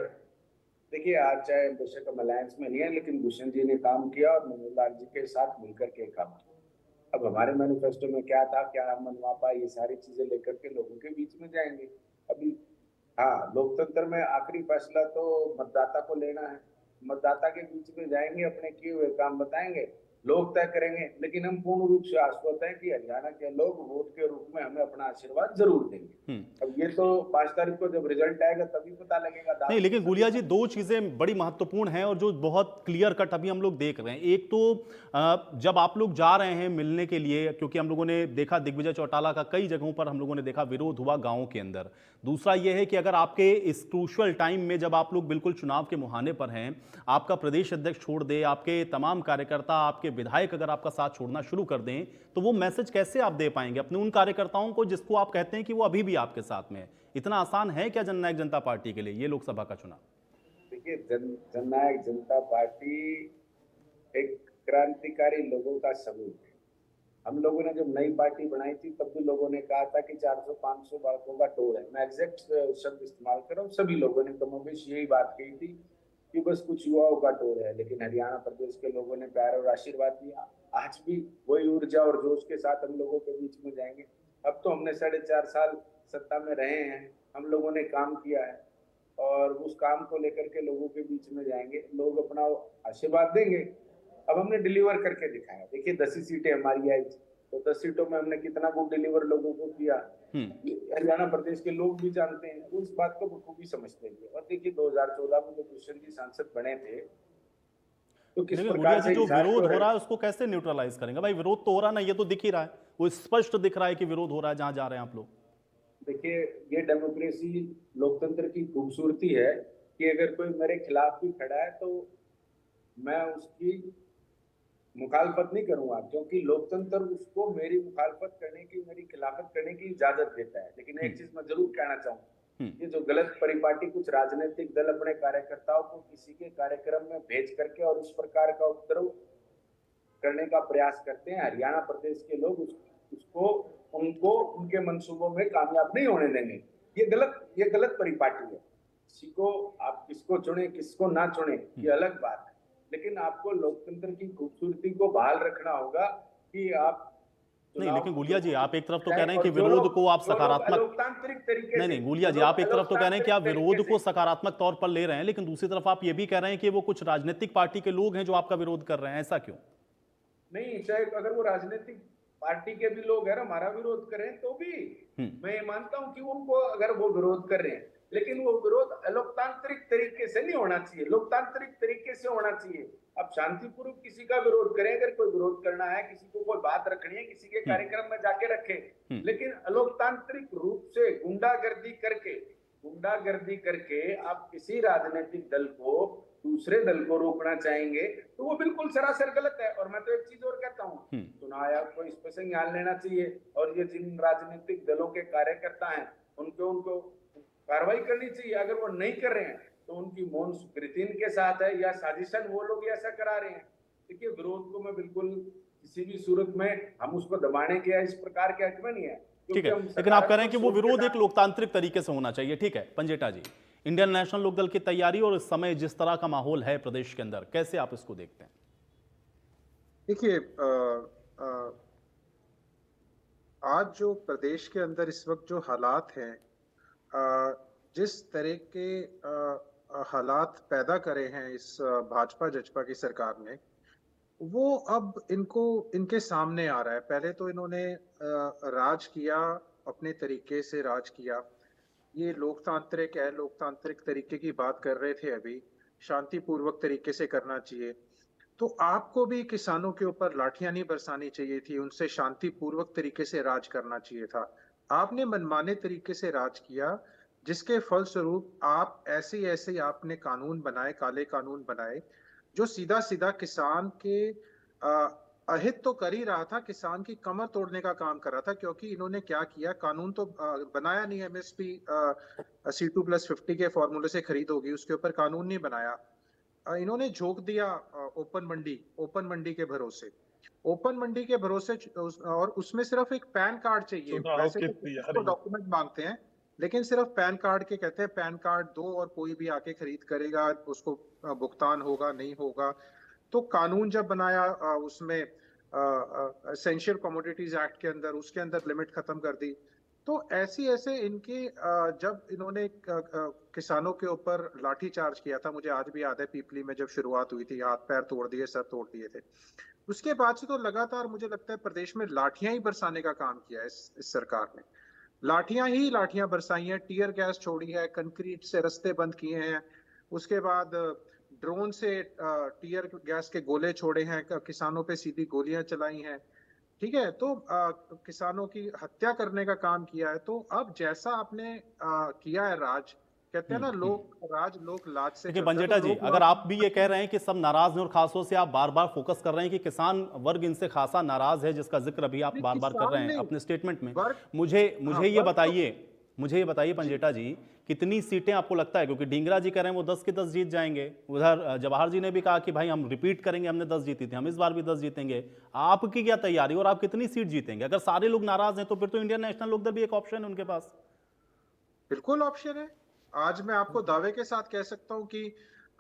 देखिए, आज चाहे बेशक हम अलायंस में नहीं है, लेकिन भूषण जी ने काम किया और मनोहर जी के साथ मिलकर के काम किया। अब हमारे मैनिफेस्टो में क्या था, क्या हम मनवा पाए, ये सारी चीजें लेकर के लोगों के बीच में जाएंगे। अभी हाँ, लोकतंत्र में आखिरी फैसला तो मतदाता को लेना है। मतदाता के बीच में जाएंगे, अपने किए हुए काम बताएंगे, लोग तय करेंगे, लेकिन हम पूर्ण रूप से आश्वस्त हैं कि हरियाणा के लोग वोट के रूप में हमें अपना आशीर्वाद जरूर देंगे। अब ये तो 5 तारीख को जब रिजल्ट आएगा तभी पता लगेगा। नहीं, लेकिन गुलिया जी, 2 चीजें बड़ी महत्वपूर्ण हैं और जो बहुत क्लियर कट अभी हम लोग देख रहे हैं। एक तो जब आप लोग जा रहे हैं मिलने के लिए, क्योंकि हम लोगों ने देखा दिग्विजय चौटाला का कई जगहों पर हम लोगों ने देखा विरोध हुआ गाँव के अंदर। दूसरा यह है कि अगर आपके इस क्रूशियल टाइम में जब आप लोग बिल्कुल चुनाव के मुहाने पर हैं, आपका प्रदेश अध्यक्ष छोड़ दे, आपके तमाम कार्यकर्ता, आपके विधायक अगर आपका साथ छोड़ना शुरू कर दें, तो वो मैसेज कैसे आप दे पाएंगे अपने उन कार्यकर्ताओं को जिसको आप कहते हैं कि वो अभी भी आपके साथ में है? इतना आसान है क्या जननायक जनता पार्टी के लिए ये लोकसभा का चुनाव? देखिए, जननायक जनता पार्टी एक क्रांतिकारी लोगों का समूह है। हम लोगों ने जब नई पार्टी बनाई थी तब भी लोगों ने कहा था कि 400-500 बालकों का टोल है। मैं एग्जैक्ट शब्द इस्तेमाल कर रहा हूँ, सभी लोगों ने कमोबेश यही बात कही थी कि बस कुछ युवाओं का टोल है। लेकिन हरियाणा प्रदेश के लोगों ने प्यार और आशीर्वाद दिया। आज भी वही ऊर्जा और जोश के साथ हम लोगों के बीच में जाएंगे। अब तो हमने 4.5 साल सत्ता में रहे हैं, हम लोगों ने काम किया है, और उस काम को लेकर के लोगों के बीच में जाएंगे, लोग अपना आशीर्वाद देंगे। अब हमने डिलीवर करके दिखाया। देखिए, 10 ही सीटें हमारी आई, तो 10 सीटों में हमने कितना गुड डिलीवर लोगों को किया, हरियाणा प्रदेश के लोग भी जानते हैं, वो इस बात को बखूबी समझते हैं। और देखिए, 2014 में जब भूषण जी सांसद बने थे तो किस प्रकार से जो विरोध हो रहा है उसको कैसे न्यूट्रलाइज करेंगे? भाई, विरोध तो हो रहा ना, ये तो दिख ही रहा है, वो स्पष्ट दिख रहा है कि विरोध हो रहा है जहां जा रहे हैं आप लोग। देखिए, ये डेमोक्रेसी लोकतंत्र की खूबसूरती है कि अगर कोई मेरे खिलाफ भी खड़ा है तो मैं उसकी मुखालफत नहीं करूंगा, क्योंकि लोकतंत्र उसको मेरी मुखालफत करने की, मेरी खिलाफत करने की इजाजत देता है। लेकिन एक चीज मैं जरूर कहना चाहूंगा, ये जो गलत परिपाटी कुछ राजनीतिक दल अपने कार्यकर्ताओं को किसी के कार्यक्रम में भेज करके और इस प्रकार का उपद्रव करने का प्रयास करते हैं, हरियाणा प्रदेश के लोग उसको उनको उनके मंसूबों में कामयाब नहीं होने देंगे। ये गलत परिपाटी है। किसी को आप किसको चुने किसको ना चुने ये अलग बात है, लेकिन आपको लोकतंत्र की खूबसूरती को बहाल रखना होगा कि आप नहीं, लेकिन गुलिया जी आप एक तरफ तो कह रहे हैं कि विरोध को आप सकारात्मक, लोकतांत्रिक तरीके नहीं गुलिया जी आप एक तरफ तो कह रहे हैं कि आप विरोध को सकारात्मक तौर पर ले रहे हैं, लेकिन दूसरी तरफ आप ये भी कह रहे हैं कि वो कुछ राजनीतिक पार्टी के लोग हैं जो आपका विरोध कर रहे हैं, ऐसा क्यों? नहीं, चाहे अगर वो राजनीतिक पार्टी के भी लोग हैं हमारा विरोध करें तो भी मैं ये मानता हूं कि उनको अगर वो विरोध कर रहे हैं, लेकिन वो विरोध अलोकतांत्रिक तरीके से नहीं होना चाहिए, लोकतांत्रिक तरीके से होना चाहिए। अब शांतिपूर्वक किसी का विरोध करें, अगर कोई विरोध करना है, किसी को कोई बात रखनी है, किसी के कार्यक्रम में जाके रखे, लेकिन अलोकतांत्रिक रूप से गुंडागर्दी करके आप किसी राजनीतिक दल को दूसरे दल को रोकना चाहेंगे तो वो बिल्कुल सरासर गलत है। और मैं तो एक चीज और कहता हूँ, चुनाव आयोग को इस पर संज्ञान लेना चाहिए और ये जिन राजनीतिक दलों के कार्यकर्ता हैं उनको कार्रवाई करनी चाहिए। अगर वो नहीं कर रहे हैं तो उनकी मौन स्वीकृति के साथ है या साजिशन वो लोग ऐसा करा रहे हैं। देखिए, विरोध को मैं बिल्कुल किसी भी सूरत में हम उसको दबाने के या इस प्रकार के हक में नहीं है। ठीक है, लेकिन आप कह रहे हैं कि वो विरोध एक लोकतांत्रिक तरीके से होना चाहिए। ठीक है पंजेटा जी, इंडियन नेशनल लोकदल की तैयारी और इस समय जिस तरह का माहौल है प्रदेश के अंदर, कैसे आप इसको देखते हैं? देखिए, आज जो प्रदेश के अंदर इस वक्त जो हालात हैं, जिस तरह के हालात पैदा करे हैं इस भाजपा जजपा की सरकार ने, वो अब इनके सामने आ रहा है। पहले तो इन्होंने राज किया, अपने तरीके से राज किया। ये लोकतांत्रिक है, लोकतांत्रिक तरीके की बात कर रहे थे, अभी शांतिपूर्वक तरीके से करना चाहिए। तो आपको भी किसानों के ऊपर लाठियां नहीं बरसानी चाहिए थी, उनसे शांतिपूर्वक तरीके से राज करना चाहिए था। आपने मनमाने तरीके से राज किया, जिसके फलस्वरूप आप ऐसे आपने कानून बनाए, काले कानून बनाए, जो सीधा सीधा किसान के अहित तो कर ही रहा था, किसान की कमर तोड़ने का काम कर रहा था। क्योंकि इन्होंने क्या किया, कानून तो बनाया नहीं, एमएसपी C2+50 के फॉर्मूले से खरीद होगी, उसके ऊपर कानून नहीं बनाया। इन्होंने झोंक दिया ओपन मंडी के भरोसे, और उसमें सिर्फ एक पैन कार्ड चाहिए। वैसे तो डॉक्यूमेंट मांगते हैं, लेकिन सिर्फ पैन कार्ड के कहते हैं पैन कार्ड दो और कोई भी आके खरीद करेगा, उसको भुगतान होगा नहीं होगा। तो कानून जब बनाया उसमें एसेंशियल कमोडिटीज एक्ट के अंदर, उसके अंदर लिमिट खत्म कर दी। तो ऐसे इनके जब इन्होंने किसानों के ऊपर लाठी चार्ज किया था, मुझे आज भी याद है पीपली में जब शुरुआत हुई थी, हाथ पैर तोड़ दिए, सर तोड़ दिए थे। उसके बाद से तो लगातार मुझे लगता है प्रदेश में लाठियां ही बरसाने का काम किया है इस सरकार ने। लाठियां बरसाई हैं, टीयर गैस छोड़ी है, कंक्रीट से रास्ते बंद किए हैं, उसके बाद ड्रोन से टीयर गैस के गोले छोड़े हैं, किसानों पे सीधी गोलियां चलाई हैं। ठीक है, तो किसानों की हत्या करने का काम किया है। तो अब जैसा आपने किया है राज, कहते हैं ना लोक लाज से। देखिए पंजेटा जी, अगर आप भी ये कह रहे हैं कि सब नाराज हैं और खासतौर से आप बार बार फोकस कर रहे हैं कि किसान वर्ग इनसे खासा नाराज है, जिसका जिक्र अभी आप बार बार कर रहे हैं अपने स्टेटमेंट में, मुझे ये बताइए पंजेटा जी, कितनी सीटें आपको लगता है, क्योंकि ढींगरा जी कह रहे हैं वो 10 के 10 जीत जाएंगे, उधर जवाहर जी ने भी कहा कि भाई हम रिपीट करेंगे, हमने 10 जीती थी, हम इस बार भी 10 जीतेंगे। आपकी क्या तैयारी और आप कितनी सीट जीतेंगे? अगर सारे लोग नाराज हैं तो फिर तो इंडियन नेशनल लोकदल भी एक ऑप्शन है उनके पास। बिल्कुल ऑप्शन है। आज मैं आपको दावे के साथ कह सकता हूं कि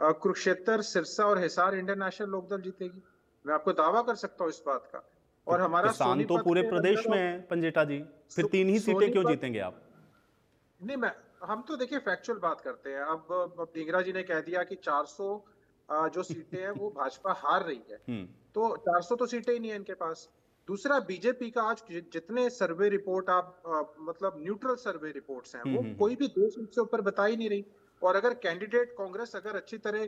कुरुक्षेत्र, सिरसा और हिसार इंडियन नेशनल लोकदल जीतेगी। मैं आपको दावा कर सकता हूं इस बात का। और हमारा किसान तो पूरे प्रदेश में है पंजेटा जी, फिर 3 ही सीटें क्यों जीतेंगे आप? नहीं, हम तो देखिए फैक्चुअल बात करते हैं। अब ढींगरा जी ने कह दिया कि 400 जो सीटें हैं वो भाजपा हार रही है, तो 400 तो सीटें ही नहीं है इनके पास। दूसरा, बीजेपी का आज जितने सर्वे रिपोर्ट आप मतलब न्यूट्रल सर्वे रिपोर्ट्स हैं, वो कोई भी 2 सीट से ऊपर बता ही नहीं रही। और अगर कैंडिडेट कांग्रेस अगर अच्छी तरह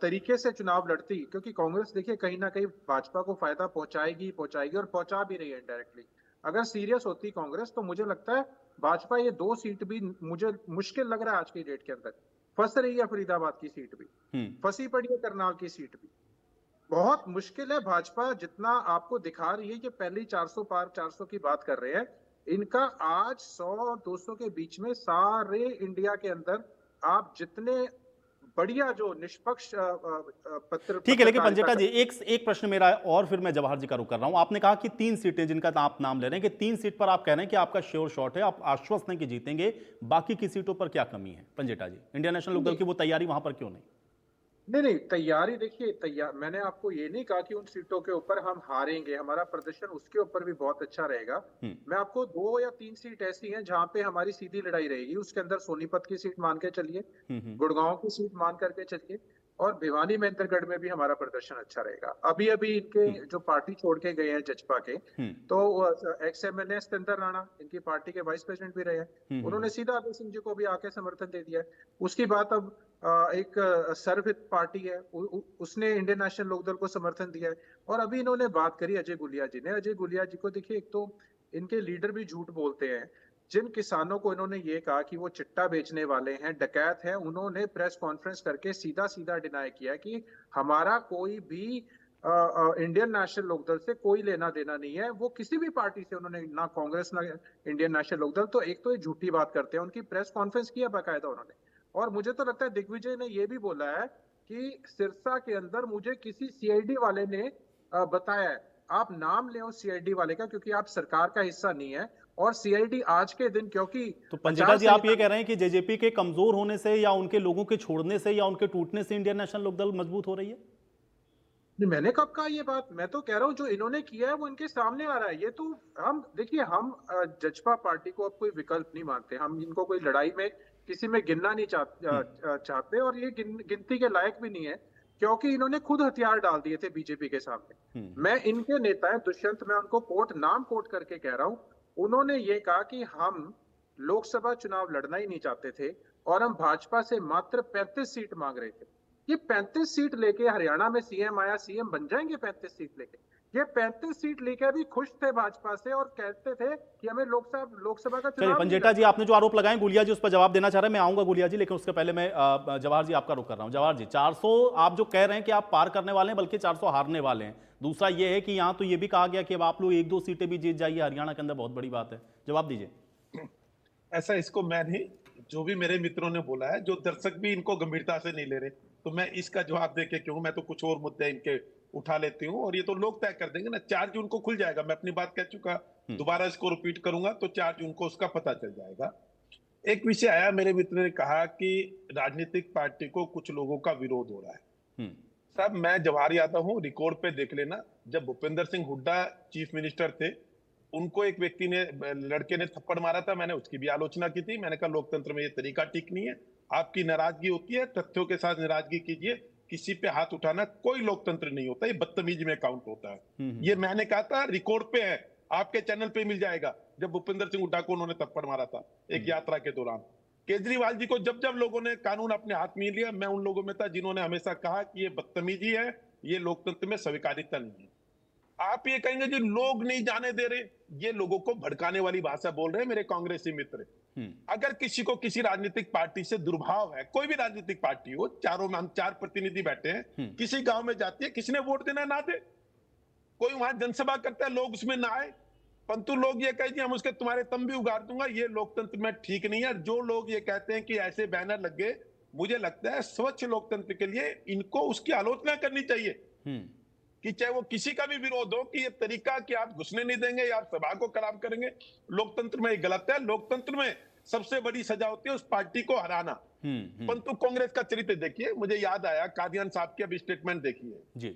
तरीके से चुनाव लड़ती, क्योंकि कांग्रेस देखिए कहीं ना कहीं भाजपा को फायदा पहुंचाएगी और पहुंचा भी रही है इनडायरेक्टली। अगर सीरियस होती कांग्रेस तो मुझे लगता है भाजपा ये 2 सीट भी, मुझे मुश्किल लग रहा है आज की डेट के अंदर, फंस रही है। फरीदाबाद की सीट भी फंसी पड़ी है, करनाल की सीट भी बहुत मुश्किल है। भाजपा जितना आपको दिखा रही है कि पहले 400 पार 400 की बात कर रहे हैं, इनका आज 100 और 200 के बीच में सारे इंडिया के अंदर आप जितने बढ़िया जो निष्पक्ष पत्र। ठीक है, लेकिन पंजेटा जी एक प्रश्न मेरा है और फिर मैं जवाहर जी का रुख कर रहा हूं। आपने कहा कि 3 सीटें जिनका आप नाम ले रहे हैं, कि 3 सीट पर आप कह रहे हैं कि आपका श्योर शॉट है, आप आश्वस्त हैं कि जीतेंगे, बाकी की सीटों पर क्या कमी है पंजेटा जी? इंडियन नेशनल लोकदल की वो तैयारी वहां पर क्यों नहीं? नहीं, तैयारी देखिए, तैयार मैंने आपको ये नहीं कहा कि उन सीटों के ऊपर हम हारेंगे, हमारा प्रदर्शन उसके ऊपर भी बहुत अच्छा रहेगा। मैं आपको 2 या 3 सीट ऐसी हैं जहां पे हमारी सीधी लड़ाई रहेगी। उसके अंदर सोनीपत की सीट मान के चलिए, गुड़गांव की सीट मान करके चलिए, और भिवानी महेंद्रगढ़ में भी हमारा प्रदर्शन अच्छा रहेगा। अभी अभी इनके जो पार्टी छोड़ के गए हैं जजपा के, तो एक्स एमएलए सतेंद्र राणा इनकी पार्टी के वाइस प्रेसिडेंट भी रहे हैं, उन्होंने सीधा अभय सिंह जी को भी आके समर्थन दे दिया है। उसकी बात अब एक सर्वहित पार्टी है, उसने इंडियन नेशनल लोकदल को समर्थन दिया है। और अभी इन्होंने बात करी अजय गुलिया जी ने। अजय गुलिया जी को देखिए, एक तो इनके लीडर भी झूठ बोलते हैं। जिन किसानों को इन्होंने ये कहा कि वो चिट्टा बेचने वाले हैं, डकैत हैं, उन्होंने प्रेस कॉन्फ्रेंस करके सीधा सीधा डिनाई किया कि हमारा कोई भी इंडियन नेशनल लोकदल से कोई लेना देना नहीं है। वो किसी भी पार्टी से, उन्होंने ना कांग्रेस ना इंडियन नेशनल लोकदल। तो एक तो ये झूठी बात करते हैं। उनकी प्रेस कॉन्फ्रेंस किया बाकायदा उन्होंने। और मुझे तो लगता है दिग्विजय ने ये भी बोला है कि सिरसा के अंदर मुझे किसी सीआईडी वाले ने बताया है। आप नाम ले उस सीआईडी वाले का, क्योंकि आप सरकार का हिस्सा नहीं है। और सीआईडी आज के दिन, क्योंकि तो पंजेटा जी आप ये कह रहे हैं कि जेजेपी के कमजोर होने से या उनके लोगों के छोड़ने से या उनके टूटने से इंडियन नेशनल लोकदल मजबूत हो रही है? नहीं, मैंने कब कहा ये बात? मैं तो कह रहा हूं जो इन्होंने किया है वो इनके सामने आ रहा है। ये तो हम देखिए, हम जजपा पार्टी को अब कोई विकल्प नहीं मानते। हम इनको कोई लड़ाई में किसी में गिनना नहीं चाहते, और ये गिनती के लायक भी नहीं है, क्योंकि इन्होंने खुद हथियार डाल दिए थे बीजेपी के सामने। मैं इनके नेता है दुष्यंत, मैं उनको नाम कोट करके कह रहा हूं। उन्होंने ये कहा कि हम लोकसभा चुनाव लड़ना ही नहीं चाहते थे, और हम भाजपा से मात्र 35 सीट मांग रहे थे। ये 35 सीट लेके हरियाणा में सीएम आया, सीएम बन जाएंगे 35 सीट लेके। ये 35 सीट लेकर भी खुश थे भाजपा से, और कहते थे कि हमें लोकसभा का चुनाव। पंजेटा जी, आपने जो आरोप लगाए, गुलिया जी उस पर जवाब देना चाह रहे हैं। मैं आऊंगा गुलिया जी, लेकिन उसके पहले मैं जवाहर जी आपका रुख कर रहा हूं। जवाहर जी, 400 आप जो कह रहे हैं कि आप पार करने वाले हैं, बल्कि 400 हारने वाले हैं। दूसरा ये है कि यहां तो ये भी कहा गया कि अब आप लोग 1-2 सीटें भी जीत जाइए हरियाणा के अंदर, बहुत बड़ी बात है। जवाब दीजिए। ऐसा इसको मैं नहीं, जो भी मेरे मित्रों ने बोला है, जो दर्शक भी इनको गंभीरता से नहीं ले रहे, तो मैं इसका जवाब देके क्यों, मैं तो कुछ और मुद्दे इनके उठा लेती हूँ, और ये तो लोग तय कर देंगे ना। 4 जून को खुल जाएगा, मैं अपनी बात कह चुका, दोबारा इसको रिपीट करूंगा तो 4 जून को उसका पता चल जाएगा। एक विषय आया, मेरे मित्र ने कहा कि राजनीतिक पार्टी को कुछ लोगों का विरोध हो रहा है। साहब, मैं जवाहर यादव हूँ, रिकॉर्ड पे देख लेना। जब भूपेंद्र सिंह हुड्डा चीफ मिनिस्टर थे, उनको एक व्यक्ति ने, लड़के ने थप्पड़ मारा था, मैंने उसकी भी आलोचना की थी। मैंने कहा लोकतंत्र में ये तरीका ठीक नहीं है, आपकी नाराजगी होती है, तथ्यों के साथ नाराजगी कीजिए, किसी पे हाथ उठाना कोई लोकतंत्र नहीं होता, ये बदतमीजी में काउंट होता है। ये मैंने कहा था, रिकॉर्ड पे है, आपके चैनल पे मिल जाएगा, जब भूपेंद्र सिंह हुड्डा को उन्होंने थप्पड़ मारा था एक यात्रा के दौरान। केजरीवाल जी को जब जब लोगों ने कानून अपने हाथ में लिया, मैं उन लोगों में था जिन्होंने हमेशा कहा कि ये बदतमीजी है, ये लोकतंत्र में स्वीकार्यता नहीं है। आप ये कहेंगे जो लोग नहीं जाने दे रहे, ये लोगों को भड़काने वाली भाषा बोल रहे हैं मेरे कांग्रेसी मित्र। अगर किसी को किसी राजनीतिक पार्टी से दुर्भाव है, कोई भी राजनीतिक पार्टी हो, हम 4 प्रतिनिधि बैठे हैं, किसी गांव में जाती है, किसी ने वोट देना ना दे, कोई वहां जनसभा करता है, लोग उसमें ना आए, परंतु लोग ये कहे हम उसके तुम्हारे तंबी उगाड़ दूंगा, ये लोकतंत्र में ठीक नहीं है। जो लोग ये कहते हैं कि ऐसे बैनर लग गए, मुझे लगता है स्वच्छ लोकतंत्र के लिए इनको उसकी आलोचना करनी चाहिए, कि चाहे वो किसी का भी विरोध हो, कि ये तरीका कि आप घुसने नहीं देंगे या आप सभा को खराब करेंगे, लोकतंत्र में ये गलत है। लोकतंत्र में सबसे बड़ी सजा होती है उस पार्टी को हराना। परंतु कांग्रेस का चरित्र देखिए, मुझे याद आया कादियान साहब की अभी स्टेटमेंट देखिए जी,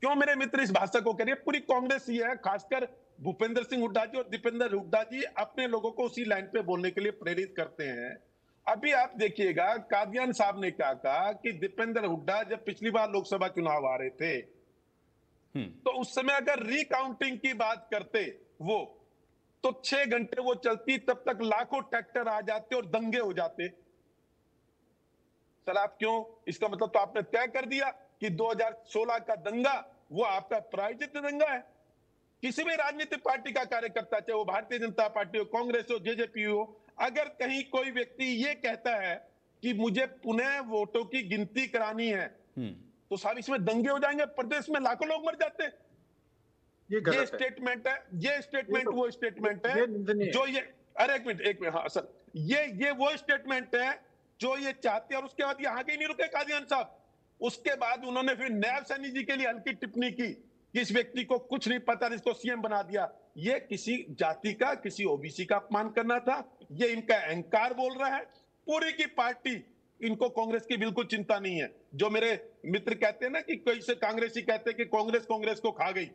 क्यों मेरे मित्र इस भाषा को कह रही है। पूरी कांग्रेस ये है, खासकर भूपेंद्र सिंह हुड्डा जी और दीपेंद्र हुड्डा जी अपने लोगों को उसी लाइन पे बोलने के लिए प्रेरित करते हैं। अभी आप देखिएगा, कादियान साहब ने क्या कहा कि दीपेंद्र हुड्डा जब पिछली बार लोकसभा चुनाव आ रहे थे, तो उस समय अगर रिकाउंटिंग की बात करते वो, तो 6 घंटे वो चलती, तब तक लाखों ट्रैक्टर आ जाते और दंगे हो जाते। सर आप क्यों, इसका मतलब तो आपने तय कर दिया कि 2016 का दंगा वो आपका प्रायोजित दंगा है। किसी भी राजनीतिक पार्टी का कार्यकर्ता, चाहे वो भारतीय जनता पार्टी हो, कांग्रेस हो, जेजेपी हो, अगर कहीं कोई व्यक्ति ये कहता है कि मुझे पुनः वोटों की गिनती करानी है, तो साहब इसमें दंगे हो जाएंगे, प्रदेश में लाखों लोग मर जाते। ये स्टेटमेंट है, ये स्टेटमेंट वो स्टेटमेंट है जो ये, अरे एक मिनट, हाँ सर, ये वो स्टेटमेंट है जो ये चाहते हैं। और उसके बाद ये आगे नहीं रुके कादियान साहब, उसके बाद उन्होंने फिर नायब सैनी जी के लिए हल्की टिप्पणी की कि इस व्यक्ति को कुछ नहीं पता, इसको सीएम बना दिया। ये किसी जाति का, किसी ओबीसी का अपमान करना था, ये इनका अहंकार बोल रहा है। पूरी की पार्टी इनको कांग्रेस की बिल्कुल चिंता नहीं है। जो मेरे मित्र कहते हैं ना कि कोई से कांग्रेसी कहते हैं कि कांग्रेस को खा गई,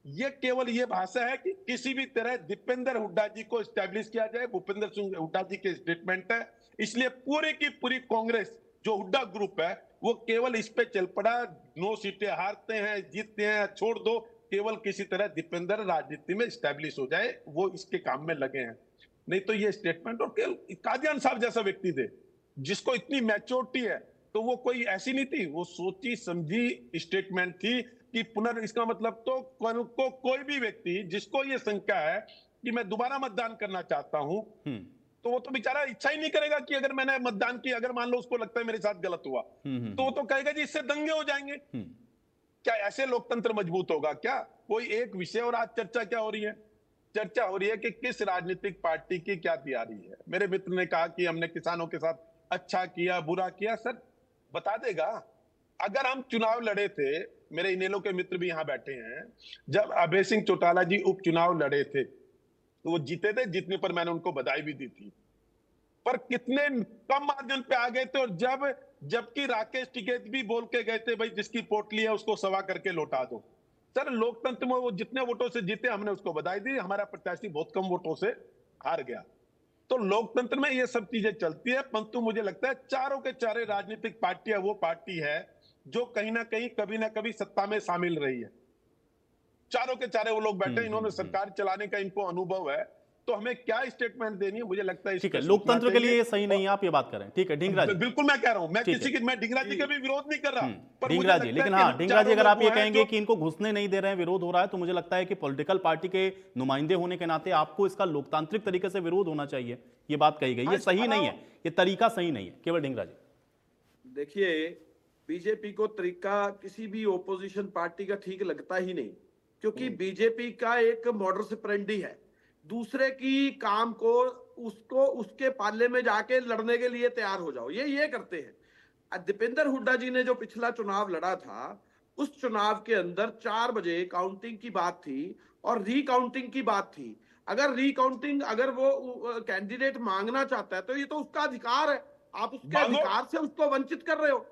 ये केवल ये भाषा है कि किसी भी तरह दीपेंद्र हुड्डा जी को स्टैब्लिश किया जाए। भूपेंद्र सिंह हुड्डा जी के स्टेटमेंट है, इसलिए पूरे की पूरी कांग्रेस जो हुड्डा ग्रुप है वो केवल इस पे चल पड़ा। 9 सीटें हारते हैं, जीतते हैं, छोड़ दो, केवल किसी तरह दीपेंद्र राजनीति में स्टैब्लिश हो जाए, वो इसके काम में लगे हैं। नहीं तो ये स्टेटमेंट, और केवल कादियान साहब जैसा व्यक्ति थे जिसको इतनी मैच्योरिटी है, तो वो कोई ऐसी नहीं थी, वो सोची समझी स्टेटमेंट थी कि इसका मतलब तो कोई भी व्यक्ति जिसको ये शंका है कि मैं दोबारा मतदान करना चाहता हूं, तो वो तो बेचारा इच्छा ही नहीं करेगा कि अगर मैंने मतदान किया, अगर मान लो उसको लगता है मेरे साथ गलत हुआ, तो वो तो कहेगा जी इससे दंगे हो जाएंगे। क्या ऐसे लोकतंत्र मजबूत होगा क्या? कोई एक विषय, और आज चर्चा क्या हो रही है? चर्चा हो रही है कि किस राजनीतिक पार्टी की क्या तैयारी है। मेरे मित्र ने कहा कि हमने किसानों के साथ अच्छा किया, बुरा किया। सर बता देगा, अगर हम चुनाव लड़े थे, मेरे इनेलो के मित्र भी यहां बैठे हैं, जब अभय सिंह चौटाला जी उपचुनाव लड़े थे तो वो जीते थे, जीतने पर मैंने उनको बधाई भी दी थी, पर कितने कम मार्जिन पे आ गए थे। और जबकि राकेश टिकैत भी बोल के गए थे भाई जिसकी पोटली है उसको सवा करके लौटा दो। सर लोकतंत्र में वो जितने वोटों से जीते हमने उसको बधाई दी, हमारा प्रत्याशी बहुत कम वोटों से हार गया। तो लोकतंत्र में ये सब चीजें चलती है, परंतु मुझे लगता है चारों के चारे राजनीतिक पार्टियां वो पार्टी है जो कहीं ना कहीं कभी ना कभी सत्ता में शामिल रही है। चारों के चारे वो लोग बैठे, इन्होंने सरकार चलाने का इनको अनुभव है, तो हमें क्या स्टेटमेंट देनी है, मुझे लगता है ठीक है, लोकतंत्र के लिए ये सही नहीं है, आप ये बात करें। ठीक है ढींगरा जी, बिल्कुल मैं कह रहा हूं, मैं ढींगरा जी का भी विरोध नहीं कर रहा, पर ढींगरा जी, लेकिन हाँ ढींगरा जी अगर आप ये कहेंगे कि इनको घुसने नहीं दे रहे हैं, विरोध हो रहा है, तो मुझे लगता है कि पॉलिटिकल पार्टी के नुमाइंदे होने के नाते आपको इसका लोकतांत्रिक तरीके से विरोध होना चाहिए। ये बात कही गई, ये सही नहीं है, ये तरीका सही नहीं है। केवल ढींगरा जी, देखिए बीजेपी को तरीका किसी भी ओपोजिशन पार्टी का ठीक लगता ही नहीं, क्योंकि बीजेपी का एक मॉडर्स ऑपरेंडी है, दूसरे की काम को उसको उसके पाले में जाके लड़ने के लिए तैयार हो जाओ, ये करते हैं। दीपेंद्र हुड्डा जी ने जो पिछला चुनाव लड़ा था, उस चुनाव के अंदर 4 बजे काउंटिंग की बात थी और रीकाउंटिंग की बात थी। अगर रीकाउंटिंग अगर वो कैंडिडेट मांगना चाहता है तो ये तो उसका अधिकार है, आप उसके अधिकार से उसको वंचित कर रहे हो।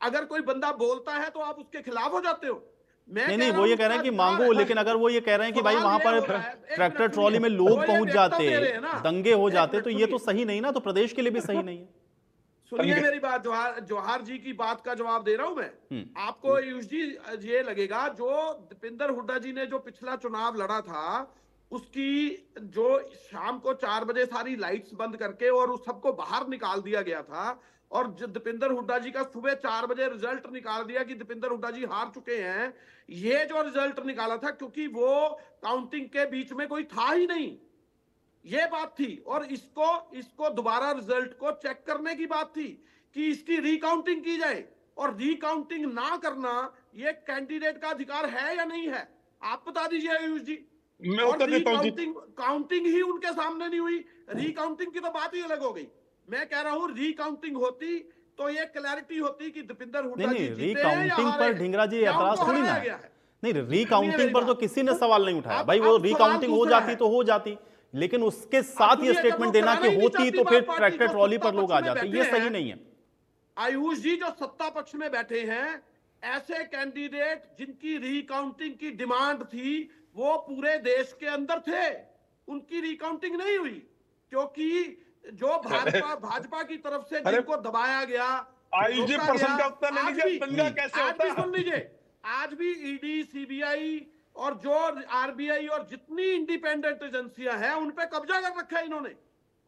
अगर कोई बंदा बोलता है तो आप उसके खिलाफ हो जाते हो। नहीं वो ये कह रहे हैं कि मांगो, लेकिन अगर वो ये कह रहे हैं कि भाई वहां पर ट्रैक्टर ट्रॉली में लोग पहुंच जाते, दंगे हो जाते, तो ये तो सही नहीं ना, तो प्रदेश के लिए भी सही नहीं है। सुनिए मेरी बात, जवाहर जी की बात का जवाब दे रहा हूं मैं आपको। आयुष जी ये लगेगा, जो दीपेंद्र हुड्डा जी ने जो पिछला चुनाव लड़ा था, उसकी जो शाम को 4 बजे सारी लाइट्स बंद करके और उस सबको बाहर निकाल दिया गया था, और दीपेंद्र हुड्डा जी का सुबह 4 बजे रिजल्ट निकाल दिया कि दीपेंद्र हुड्डा जी हार चुके हैं। ये जो रिजल्ट निकाला था, क्योंकि वो काउंटिंग के बीच में कोई था ही नहीं, ये बात थी। और इसको दोबारा रिजल्ट को चेक करने की बात थी कि इसकी रिकाउंटिंग की जाए, और रिकाउंटिंग ना करना ये कैंडिडेट का अधिकार है या नहीं है, आप बता दीजिए आयुष जी। काउंटिंग ही उनके सामने नहीं हुई, रिकाउंटिंग की तो बात ही अलग हो गई। मैं कह रहा हूं रिकाउंटिंग होती तो ये क्लैरिटी होती कि दीपेंद्र हुड्डा जी जीते हैं या रिकाउंटिंग पर ढींगरा जी एतराज थोड़ी ना है। नहीं, रिकाउंटिंग पर तो किसी ने सवाल नहीं उठाया भाई, वो रिकाउंटिंग हो जाती तो हो जाती, लेकिन उसके साथ ये स्टेटमेंट देना कि होती तो फिर ट्रैक्टर ट्रॉली पर लोग आ जाते, ये सही नहीं है। आयुष जी जो सत्ता पक्ष में बैठे हैं, ऐसे कैंडिडेट जिनकी रिकाउंटिंग की डिमांड थी वो पूरे देश के अंदर थे, उनकी रिकाउंटिंग नहीं हुई, क्योंकि जो भाजपा की तरफ से जिनको दबाया गया, सुन लीजिए, आज भी ईडी, सीबीआई और जो आरबीआई और जितनी इंडिपेंडेंट एजेंसियां हैं उन पे कब्जा कर रखा है इन्होंने,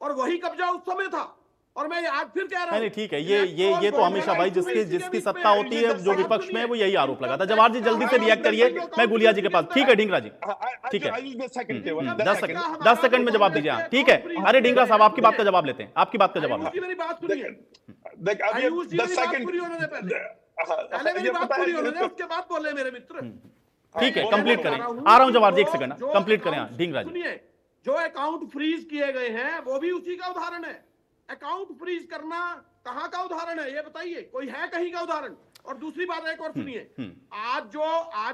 और वही कब्जा उस समय था। और मैं आज फिर कह रहा हूं, नहीं ठीक है, ये तो हमेशा भाई जिसकी सत्ता होती है, जो विपक्ष में है, वो यही आरोप लगाता है। जवाहर जी जल्दी से रिएक्ट करिए, मैं गुलिया जी के पास। ठीक है ढींगरा जी, ठीक है 10 सेकंड में जवाब दीजिए। ठीक है, अरे ढींगरा साहब आपकी बात का जवाब लेते हैं, आपकी बात का जवाब। मेरी बात सुनिए, पहले मेरी बात पूरी होने दें, उसके बाद बोले मेरे मित्र। ठीक है, कंप्लीट करें, आ रहा हूं जवाहर जी, 1 सेकंड कंप्लीट करें ढींगरा जी। सुनिए, जो अकाउंट फ्रीज किए गए हैं वो भी उसी का उदाहरण है। अकाउंट फ्रीज करना कहां का उदाहरण है, ये बताइए, कोई है कहीं का उदाहरण? और दूसरी बात एक और सुनिए, आज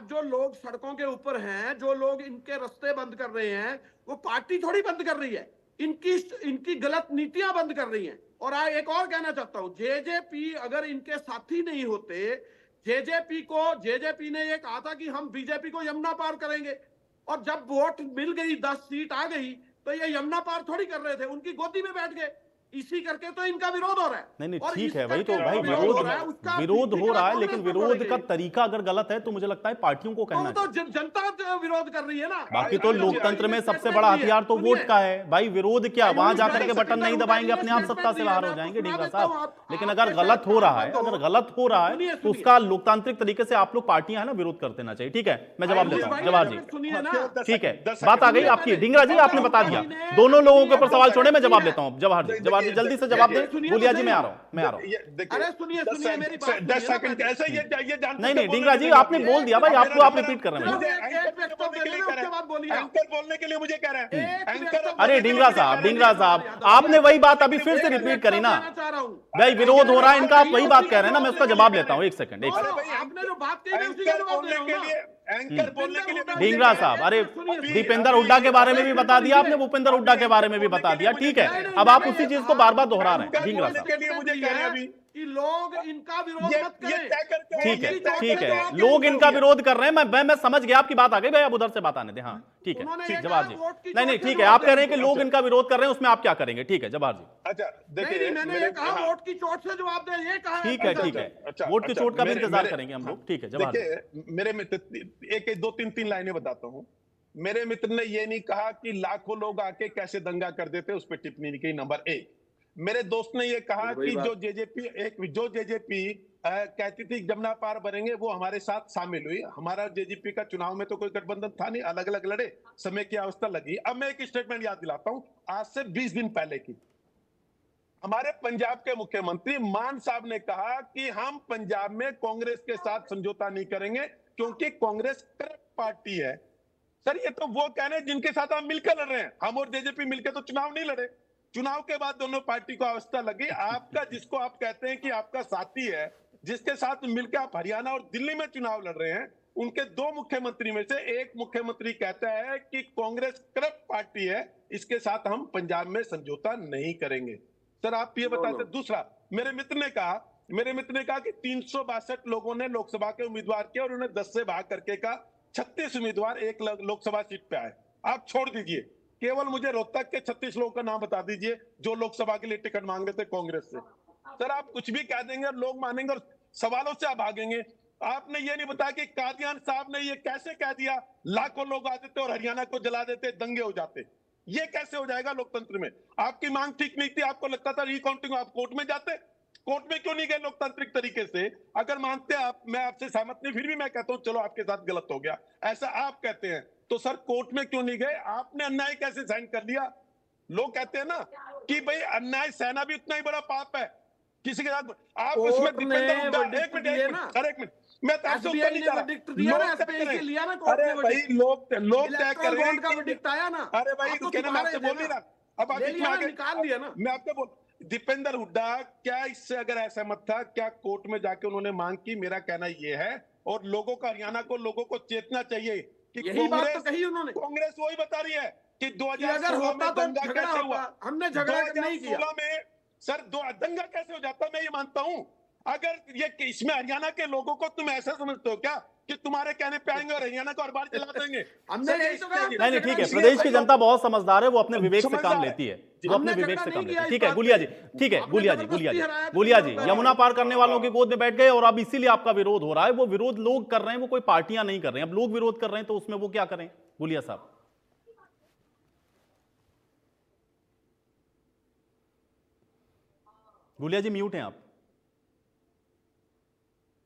जो लोग सड़कों के ऊपर हैं, जो लोग इनके रास्ते बंद कर रहे हैं, वो पार्टी थोड़ी बंद कर रही है, इनकी गलत नीतियां बंद कर रही हैं। और एक और कहना चाहता हूं, जेजेपी अगर इनके साथी नहीं होते, जेजेपी ने ये कहा था कि हम बीजेपी को यमुना पार करेंगे, और जब वोट मिल गई, 10 सीट आ गई, तो ये यमुना पार थोड़ी कर रहे थे, उनकी गोदी में बैठ गए। इसी करके तो इनका विरोध हो रहा है। नहीं और ठीक इस है भाई, तो करके भाई विरोध हो रहा है, उसका विरोध हो रहा है, लेकिन कांग्रेस पर विरोध का पड़ेगी। तरीका अगर गलत है तो मुझे लगता है पार्टियों को कहना तो चाहिए। जनता विरोध कर रही है ना। बाकी तो लोकतंत्र में सबसे बड़ा हथियार तो वोट का है भाई। विरोध क्या, वहां जाकर के बटन नहीं दबाएंगे अपने आप सत्ता से बाहर हो जाएंगे ढींगरा साहब। लेकिन अगर गलत हो रहा है, तो उसका लोकतांत्रिक तरीके से आप लोग पार्टियां है ना विरोध कर देना चाहिए। ठीक है, मैं जवाब देता हूँ। जवाहर जी ठीक है, बात आ गई आपकी। ढींगरा जी आपने बता दिया, दोनों लोगों के ऊपर सवाल छोड़े, मैं जवाब देता हूँ। जवाहर जी जल्दी से जवाब दें। गुलिया जी मैं आ रहा हूँ। अरे सुनिए मेरी बात, 10 सेकंड ऐसा ये नहीं ढींगरा जी आपने बोल दिया भाई, आपको आप रिपीट कर रहे हैं। एंकर बोलने के लिए मुझे कह रहे हैं। अरे ढींगरा साहब आपने वही बात अभी फिर से रिपीट करी ना भाई, विरोध हो रहा है इनका, आप वही बात कह रहे हैं ना। मैं उसका जवाब लेता हूँ, एक सेकंड। आपने जो बात कही है उसी का जवाब दे रहा हूं ना। एंकर बोलने के लिए ढींगरा साहब, अरे दीपेंद्र हुड्डा के बारे में भी बता दिया आपने, भूपेंद्र हुड्डा के बारे में भी बता दिया। ठीक है, अब आप उसी चीज को बार बार दोहरा रहे हैं ढींगरा साहब। के लिए मुझे कह रहे हैं अभी कि लोग इनका विरोध मत करें। ठीक है, लोग इनका विरोध कर रहे हैं। मैं समझ गया, आपकी बात आ गई भाई, आप उधर से बात आने दें। हाँ ठीक है जवाहर जी। नहीं ठीक है, आप कह रहे हैं कि लोग इनका विरोध कर रहे हैं, उसमें आप क्या करेंगे? ठीक है जवाहर जी। अच्छा देखिए, मैंने ये कहा वोट की चोट से जवाब दे, ये कहा। ठीक है, वोट की चोट का भी इंतजार करेंगे हम लोग। ठीक है जवाहर जी। देखिए मेरे मित्र, एक 2-3 लाइनें बताता हूं। मेरे मित्र ने ये नहीं कहा कि लाखों लोग आके कैसे दंगा कर देते, उस पर टिप्पणी नहीं की। नंबर 1, मेरे दोस्त ने ये कहा कि जो जेजेपी कहती थी जमुना पार भरेंगे, वो हमारे साथ शामिल हुई। हमारा जेजेपी का चुनाव में तो कोई गठबंधन था नहीं, अलग अलग लड़े, समय की अवस्था लगी। अब मैं एक स्टेटमेंट याद दिलाता हूं, आज से 20 दिन पहले की। हमारे पंजाब के मुख्यमंत्री मान साहब ने कहा कि हम पंजाब में कांग्रेस के साथ समझौता नहीं करेंगे क्योंकि कांग्रेस करप्ट पार्टी है। सर ये तो वो कह रहे हैं जिनके साथ हम मिलकर लड़ रहे हैं। हम और जेजेपी मिलकर तो चुनाव नहीं लड़े। चुनाव के बाद दोनों पार्टी को अवस्था लगी। आपका, जिसको आप कहते हैं कि आपका साथी है, जिसके साथ मिलकर आप हरियाणा और दिल्ली में चुनाव लड़ रहे हैं, उनके 2 मुख्यमंत्री में से एक मुख्यमंत्री कहता है कि कांग्रेस करप्ट पार्टी है, इसके साथ हम पंजाब में समझौता नहीं करेंगे। सर आप ये बताते। दूसरा, मेरे मित्र ने कहा कि 362 लोगों ने लोकसभा के उम्मीदवार किए और उन्हें 10 से भाग करके कहा 36 उम्मीदवार एक लोकसभा सीट पे आए। आप छोड़ दीजिए, केवल मुझे रोहतक के 36 लोगों का नाम बता दीजिए जो लोकसभा के लिए टिकट मांग रहे थे कांग्रेस से। सर आप कुछ भी कह देंगे और लोग मानेंगे और सवालों से आप भागेंगे। आपने ये नहीं बताया कि कादियान साहब ने ये कैसे कह दिया, लाखों लोग आते थे और हरियाणा को जला देते, दंगे हो जाते। ये कैसे हो जाएगा लोकतंत्र में? आपकी मांग ठीक नहीं थी, आपको लगता था रिकाउंटिंग, आप कोर्ट में जाते। कोर्ट में क्यों नहीं गए लोकतांत्रिक तरीके से? अगर मानते आप, मैं आपसे सहमत नहीं, फिर भी मैं कहता हूं चलो आपके साथ गलत हो गया, ऐसा आप कहते हैं, तो सर कोर्ट में क्यों नहीं गए? आपने अन्याय कैसे सहन कर लिया? लोग कहते हैं ना कि भाई अन्याय सहना भी उतना ही बड़ा पाप है किसी के साथ। आप उसमें एक मिनट मैं तो आपसे उत्तर नहीं चाह रहा। अरे भाई लोग तय कर रहे हैं। अरे भाई मैं आपसे बोल नहीं रहा। अब निकाल दिया ना। मैं आपको बोल, दीपेंद्र हुड्डा क्या इससे अगर असहमत था, क्या कोर्ट में जाके उन्होंने मांग की? मेरा कहना ये है, और लोगों का, हरियाणा को लोगों को चेतना चाहिए कि यही बात तो कही उन्होंने। कांग्रेस वही बता रही है कि 2016 में दंगा कैसे हुआ, हमने झगड़ा नहीं किया। 2016 में सर दंगा कैसे हो जाता, मैं ये मानता हूं। अगर ये इसमें हरियाणा के लोगों को तुम ऐसा समझते हो क्या कि तुम्हारे कहने पे आएंगे और हरियाणा को हर बार चला देंगे? नहीं ठीक है, प्रदेश की जनता बहुत समझदार है, वो अपने विवेक से काम लेती है, वो अपने विवेक से काम लेती है। ठीक है गुलिया जी, ठीक है गुलिया जी यमुना पार करने वालों की गोद में बैठ गए और अब इसीलिए आपका विरोध हो रहा है। वो विरोध लोग कर रहे हैं, वो कोई पार्टियां नहीं कर रहे हैं। अब लोग विरोध कर रहे हैं तो उसमें वो क्या करें? गुलिया साहब। गुलिया जी म्यूट हैं आप।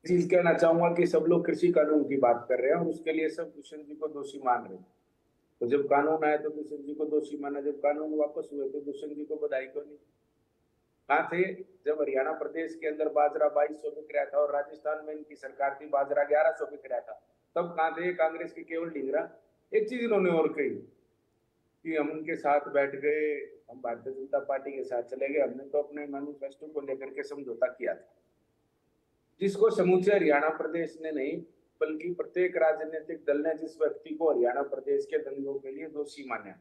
चीज कहना चाहूंगा कि सब लोग कृषि कानून की बात कर रहे हैं और उसके लिए सब किशन जी को दोषी मान रहे हैं। तो जब कानून आया तो किशन जी को दोषी माना, जब कानून वापस हुए तो किशन जी को बधाई क्यों नहीं? कहाँ थे जब हरियाणा प्रदेश के अंदर बाजरा 2200 बिक रहा था और राजस्थान में इनकी सरकार थी, बाजरा 1100 बिक रहा था, तब कहाँ थे कांग्रेस के केवल ढींगरा? एक चीज इन्होंने और कही कि हम उनके साथ बैठ गए, हम भारतीय जनता पार्टी के साथ चले गए, हमने तो अपने मैनिफेस्टो को लेकर के समझौता किया था, जिसको समूचे हरियाणा प्रदेश ने नहीं बल्कि प्रत्येक राजनीतिक दल ने जिस व्यक्ति को हरियाणा प्रदेश के दंगों के लिए दोषी माना,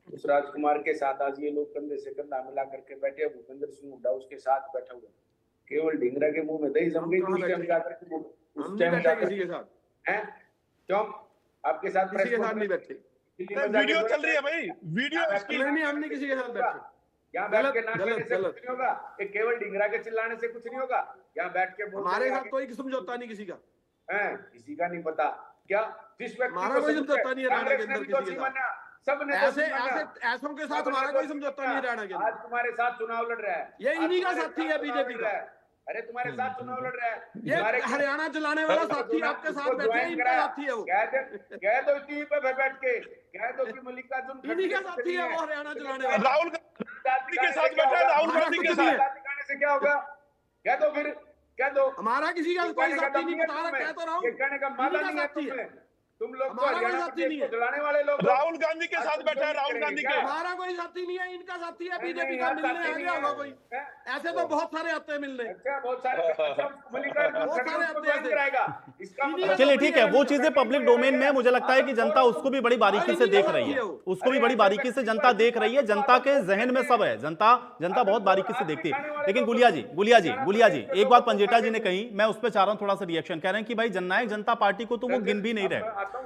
उस राजकुमार के साथ आज ये लोग कंधे से कंधा मिला करके बैठे, भूपेंद्र सिंह हुड्डा उसके साथ बैठा हुआ, केवल ढींगरा के मुंह में दही जम गई उस टाइम जाकर किसी के साथ हैं। क्यों आपके साथ किसी के साथ नहीं बैठे, वीडियो चल रही है भाई, वीडियो नहीं, हमने किसी के साथ बैठे। यहाँ बैठ के नाचने से कुछ नहीं होगा, एक केवल ढींगरा के चिल्लाने से कुछ नहीं होगा। यहाँ बैठ के हमारे साथ कोई समझौता नहीं किसी का है, किसी का नहीं पता क्या, जिस व्यक्ति हमारा कोई समझौता नहीं है हरियाणा के अंदर किसी के साथ, सबने ऐसे ऐसों के साथ हमारा कोई समझौता नहीं है हरियाणा के अंदर। आज तुम्हारे साथ चुनाव लड़ रहा है, ये इन्हीं का साथी है बीजेपी का। अरे तुम्हारे साथ चुनाव लड़ रहा है, ये हरियाणा चलाने वाला साथी आपके साथ बैठे हैं, इनका साथी है वो। कह दो टीवी पे बैठ के, कह दो कि मल्लिकार्जुन इन्हीं का साथी है वो हरियाणा चलाने वाला। राहुल गांधी के साथ बैठा है, राहुल गांधी के साथ दिखाने से क्या होगा, कह दो फिर, कह दो हमारा किसी का कोई साथी नहीं, बता रहा, कह तो रहा हूं, ये कहने का मादा नहीं है तुम्हें, तुम लोग तो हमारा कोई हरियाणा साथी नहीं है, चलाने वाले लोग। राहुल गांधी के साथ बैठा है, राहुल गांधी के, हमारा कोई साथी नहीं है, इनका साथी है। बीजेपी का मिलने आ गया होगा कोई, ऐसे तो बहुत सारे आते हैं मिलने, बहुत सारे चलिए ठीक है, वो चीजें पब्लिक डोमेन में, मुझे लगता है कि जनता उसको भी बड़ी बारीकी से देख रही है, उसको भी बड़ी बारीकी से जनता देख रही है, जनता के जहन में सब है, जनता बहुत बारीकी से देखती है। लेकिन गुलिया जी एक बात पंजेटा जी ने कही, मैं उस पर चाह रहा हूं थोड़ा सा रिएक्शन। कह रहे हैं कि भाई जननायक जनता पार्टी को तो वो गिन भी नहीं रहे,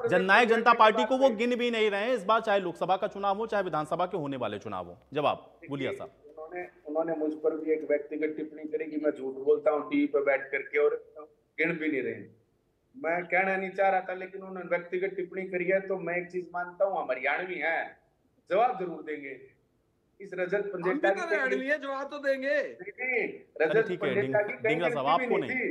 जननायक जनता पार्टी को वो गिन भी नहीं रहे इस बार, चाहे लोकसभा का चुनाव हो चाहे विधानसभा के होने वाले चुनाव हो। जवाब गुलिया साहब। उन्होंने मुझ पर भी एक व्यक्तिगत टिप्पणी करी कि मैं झूठ बोलता हूँ टीवी पर बैठ करके और गिन भी नहीं रहे। मैं कहना नहीं चाह रहा था, लेकिन उन्होंने व्यक्तिगत टिप्पणी करी है तो मैं एक चीज मानता हूँ, हम हरियाणवी हैं, जवाब जरूर देंगे। इस रजत पंजेटा की जवाब तो देंगे। रजत ठीक है ढींगरा साहब,